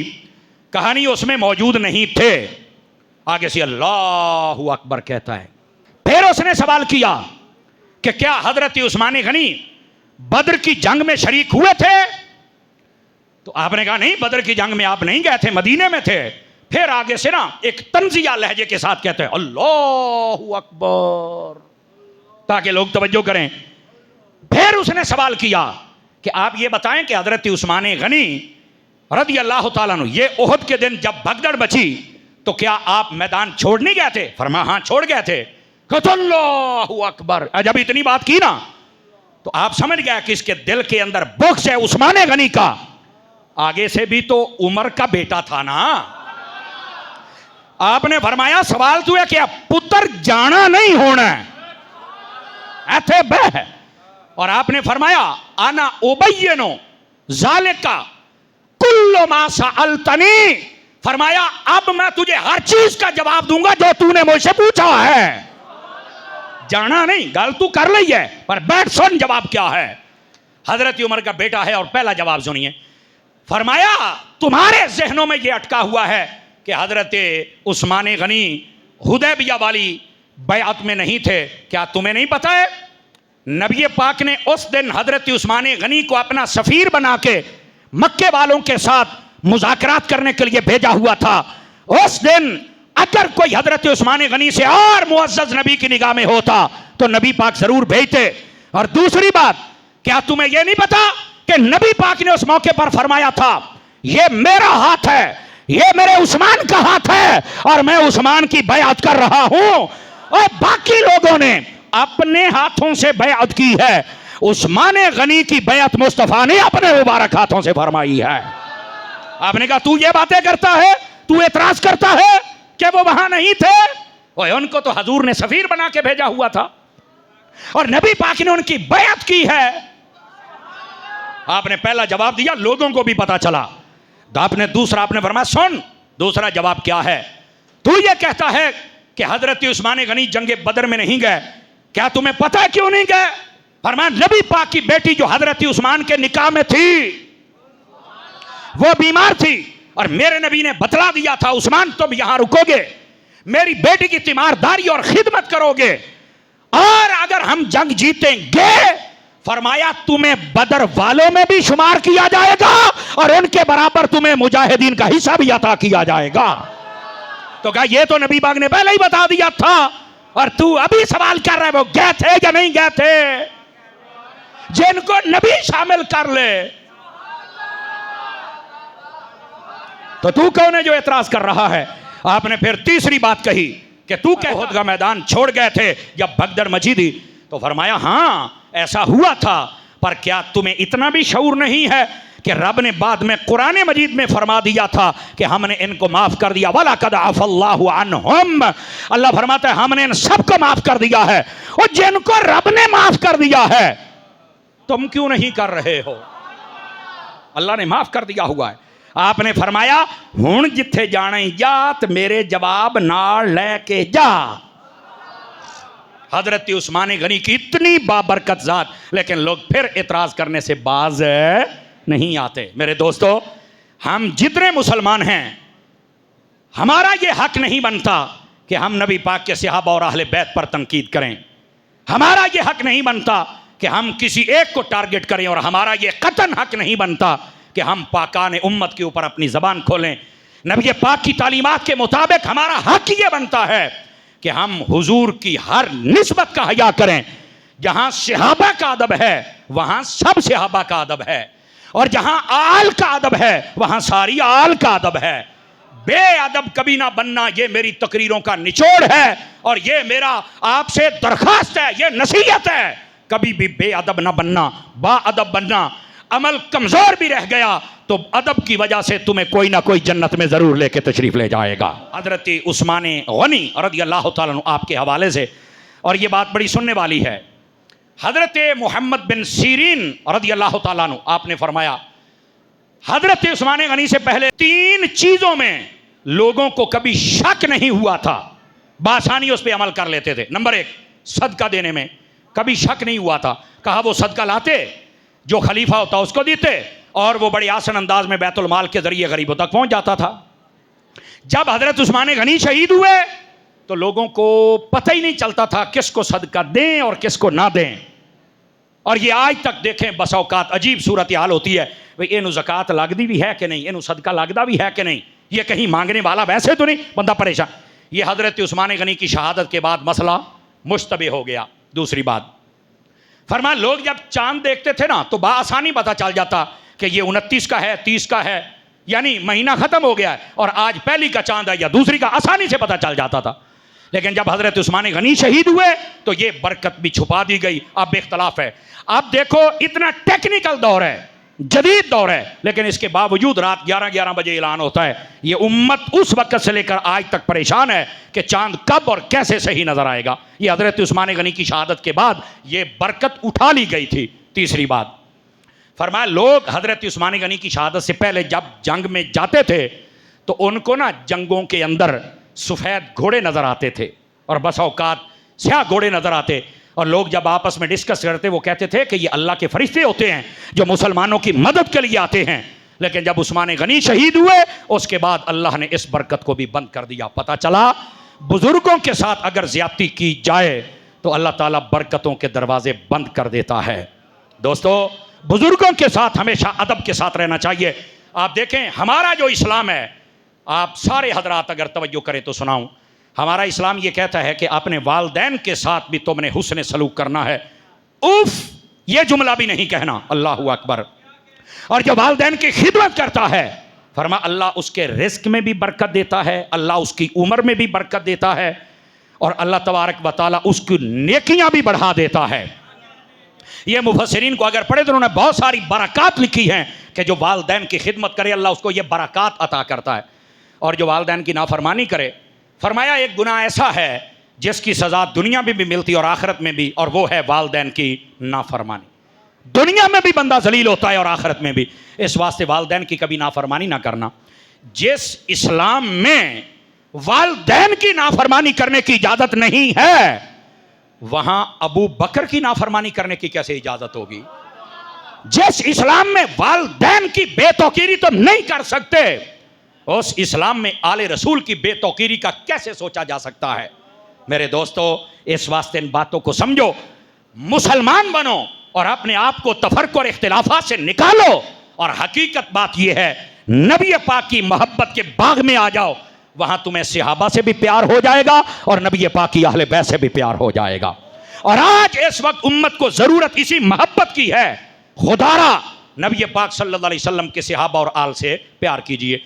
कहानी उसमें मौजूद नहीं थे। आगे से अल्लाहु अकबर कहता है। फिर उसने सवाल किया कि क्या हजरत उस्मान गनी बद्र की जंग में शरीक हुए थे? तो आपने कहा नहीं, बद्र की जंग में आप नहीं गए थे, मदीने में थे। फिर आगे से ना एक तंजिया लहजे के साथ कहते हैं अल्लाहु अकबर, ताकि लोग तवज्जो करें। फिर उसने सवाल किया कि आप ये बताएं कि हजरत उस्मान गनी रज़ी अल्लाह ताला अन्हु ये ओहद के दिन जब भगदड़ मची तो क्या आप मैदान छोड़ नहीं गए थे? फरमाया हाँ छोड़ गए थे। कहते अल्लाहु अकबर। जब इतनी बात की ना तो आप समझ गए कि इसके दिल के अंदर बुग़्ज़ है उस्मान गनी का। आगे से भी तो उमर का बेटा था ना। आपने फरमाया सवाल तो है कि पुत्र जाना नहीं होना ऐथे बह। और आपने फरमाया आना उबय्यनो ज़ालिका कुल्लु मा सअलतनी, फरमाया अब मैं तुझे हर चीज का जवाब दूंगा जो तूने मुझसे पूछा है। जाना नहीं, गल तू कर ली है, पर बैठ सुन जवाब क्या है। हजरत उमर का बेटा है और पहला जवाब सुनिए। फरमाया तुम्हारे जहनों में यह अटका हुआ है कि हजरत उस्मान गनी हुदैबिया वाली बैअत में नहीं थे। क्या तुम्हें नहीं पता है नबी पाक ने उस दिन हजरत उस्मान गनी को अपना सफीर बना के मक्के वालों के साथ मुज़ाकरात करने के लिए भेजा हुआ था। उस दिन अगर कोई हजरत उस्मान गनी से और मुअज़्ज़ज़ नबी की निगाह में होता तो नबी पाक जरूर भेजते। और दूसरी बात, क्या तुम्हें यह नहीं पता कि नबी पाक ने उस मौके पर फरमाया था यह मेरा हाथ है, यह मेरे उस्मान का हाथ है और मैं उस्मान की बैअत कर रहा हूं। और बाकी लोगों ने अपने हाथों से बैअत की है, उस्मान गनी की बैअत मुस्तफा ने अपने मुबारक हाथों से फरमाई है। आपने कहा तू ये बातें करता है, तू एतराज करता है कि वो वहां नहीं थे। और उनको तो हजूर ने सफीर बना के भेजा हुआ था और नबी पाक ने उनकी बैअत की है। आपने पहला जवाब दिया, लोगों को भी पता चला। तो आपने दूसरा आपने फरमाया सुन दूसरा जवाब क्या है। तू ये कहता है कि हजरत उस्मान गनी जंगे बदर में नहीं गए, क्या तुम्हें पता है क्यों नहीं गए? फरमाया नबी पाक की बेटी जो हजरत उस्मान के निकाह में थी वो बीमार थी और मेरे नबी ने बतला दिया था उस्मान तुम यहां रुकोगे, मेरी बेटी की तीमारदारी और खिदमत करोगे और अगर हम जंग जीतेंगे फरमाया तुम्हें बदर वालों में भी शुमार किया जाएगा और उनके बराबर तुम्हें मुजाहिदीन का हिस्सा भी अता किया जाएगा। तो कहा ये तो नबी पाक ने पहले ही बता दिया था और तू अभी सवाल कर रहा है वो गए थे या नहीं गए थे। जिनको नबी शामिल कर ले तो तू कौन है जो एतराज कर रहा है। आपने फिर तीसरी बात कही कि तू उहद का मैदान छोड़ गए थे जब भगदड़ मची थी। तो फरमाया हाँ ऐसा हुआ था, पर क्या तुम्हें इतना भी शऊर नहीं है कि रब ने बाद में कुरान मजीद में फरमा दिया था कि हमने इनको माफ कर दिया। वला कद अफ़ल्लाहु अन्हुम, अल्लाह फरमाता है हमने इन सबको माफ कर दिया है। और जिनको रब ने माफ कर दिया है तुम क्यों नहीं कर रहे हो? अल्लाह ने माफ कर दिया हुआ है। आपने फरमाया हुण जिथे जाने जात मेरे जवाब नाल लेके जा। हजरत उस्मान गनी की इतनी बाबरकत जात, लेकिन लोग फिर इतराज करने से बाज नहीं आते। मेरे दोस्तों हम जितने मुसलमान हैं हमारा ये हक नहीं बनता कि हम नबी पाक के सहाबा और अहले बैत पर तनकीद करें। हमारा ये हक नहीं बनता कि हम किसी एक को टारगेट करें और हमारा ये कतन हक नहीं बनता कि हम पाकान उम्मत के ऊपर अपनी ज़बान खोलें। नबी पाक की तालीमात के मुताबिक हमारा हक ये बनता है कि हम हुजूर की हर निस्बत का हया करें। जहां सहाबा का अदब है वहां सब सहाबा का अदब है और जहां आल का अदब है वहां सारी आल का अदब है। बेअदब कभी ना बनना, ये मेरी तकरीरों का निचोड़ है और ये मेरा आपसे दरखास्त है, ये नसीहत है। कभी भी बेअदब ना बनना, बाअदब बनना। अमल कमजोर भी रह गया तो अदब की वजह से तुम्हें कोई ना कोई जन्नत में जरूर लेके तशरीफ ले जाएगा। हजरत उस्मान गनी रज़ी अल्लाह ताला अन्हु आपके हवाले से, और ये बात बड़ी सुनने वाली है, हजरत मोहम्मद बिन सीरीन रज़ी अल्लाह ताला अन्हु आपने फरमाया हजरत उस्मान गनी से पहले 3 चीजों में लोगों को कभी शक नहीं हुआ था, बासानी उस पर अमल कर लेते थे। नंबर 1 सदका देने में कभी शक नहीं हुआ था। कहा वो सदका लाते जो खलीफा होता उसको देते, और वो बड़े आसान अंदाज में बैतुल माल के जरिए गरीबों तक पहुंच जाता था। जब हजरत उस्मान गनी शहीद हुए तो लोगों को पता ही नहीं चलता था किसको सदका दें और किसको ना दें। और ये आज तक देखें, बस औकात अजीब सूरत हाल होती है, भाई इनू ज़कात लगती भी है कि नहीं, इनू सदका लगता भी है कि नहीं, ये कहीं मांगने वाला वैसे तो नहीं, बंदा परेशान। ये हजरत उस्मान गनी की शहादत के बाद मसला मुश्तबे हो गया। दूसरी बात, फरमाया लोग जब चांद देखते थे ना तो बआसानी पता चल जाता कि ये 29 का है, 30 का है, यानी महीना खत्म हो गया है और आज पहली का चांद है या दूसरी का, आसानी से पता चल जाता था। लेकिन जब हजरत उस्मान गनी शहीद हुए तो ये बरकत भी छुपा दी गई। अब इख्तलाफ है। अब देखो इतना टेक्निकल दौर है, जदीद दौर है, लेकिन इसके बावजूद रात 11-11 बजे ऐलान होता है। ये उम्मत उस वक्त से लेकर आज तक परेशान है कि चांद कब और कैसे सही नजर आएगा। ये हजरत उस्मान गनी की शहादत के बाद ये बरकत उठा ली गई थी। तीसरी बात, फरमाया लोग हजरत उस्मान गनी की शहादत से पहले जब जंग में जाते थे तो उनको ना जंगों के अंदर सफ़ेद घोड़े नज़र आते थे और बस औकात स्याह घोड़े नज़र आते, और लोग जब आपस में डिस्कस करते वो कहते थे कि ये अल्लाह के फरिश्ते होते हैं जो मुसलमानों की मदद के लिए आते हैं। लेकिन जब उस्मान गनी शहीद हुए उसके बाद अल्लाह ने इस बरकत को भी बंद कर दिया। पता चला बुजुर्गों के साथ अगर ज्यादती की जाए तो अल्लाह ताला बरकतों के दरवाजे बंद कर देता है। दोस्तों, बुजुर्गों के साथ हमेशा अदब के साथ रहना चाहिए। आप देखें हमारा जो इस्लाम है, आप सारे हजरात अगर तवज्जो करें तो सुनाऊं, हमारा इस्लाम ये कहता है कि अपने वालदैन के साथ भी तुमने हुस्न सलूक करना है। उफ, ये जुमला भी नहीं कहना, अल्लाह अकबर। और जो वालदैन की खिदमत करता है, फरमा अल्लाह उसके रिस्क में भी बरकत देता है, अल्लाह उसकी उम्र में भी बरकत देता है, और अल्लाह तबारक व तआला उसकी नेकियां भी बढ़ा देता है। ये मुफस्सिरीन को अगर पढ़े तो उन्होंने बहुत सारी बरक़ात लिखी हैं कि जो वालदैन की खिदमत करे अल्लाह उसको ये बरक़ात अता करता है, और जो वालदैन की नाफरमानी करे, फरमाया एक गुनाह ऐसा है जिसकी सज़ा दुनिया में भी मिलती और आखिरत में भी, और वो है वालदैन की नाफरमानी। दुनिया में भी बंदा जलील होता है और आखिरत में भी। इस वास्ते वालदैन की कभी नाफरमानी ना करना। जिस इस्लाम में वालदैन की नाफरमानी करने की इजाज़त नहीं है, वहां अबू बकर की नाफरमानी करने की कैसे इजाज़त होगी? जिस इस्लाम में वालदैन की बेतौकीरी तो नहीं कर सकते, उस इस्लाम में आले रसूल की बेतौकीरी का कैसे सोचा जा सकता है? मेरे दोस्तों, इस वास्ते इन बातों को समझो, मुसलमान बनो और अपने आप को तफर्रुक़ और इख्तिलाफात से निकालो। और हकीकत बात यह है, नबी पाक की मोहब्बत के बाग में आ जाओ, वहां तुम्हें सहाबा से भी प्यार हो जाएगा और नबी पाक की अहले बैत से भी प्यार हो जाएगा। और आज इस वक्त उम्मत को जरूरत इसी मोहब्बत की है। खुदारा नबी पाक सल्लल्लाहु अलैहि वसल्लम के सहाबा और आल से प्यार कीजिए।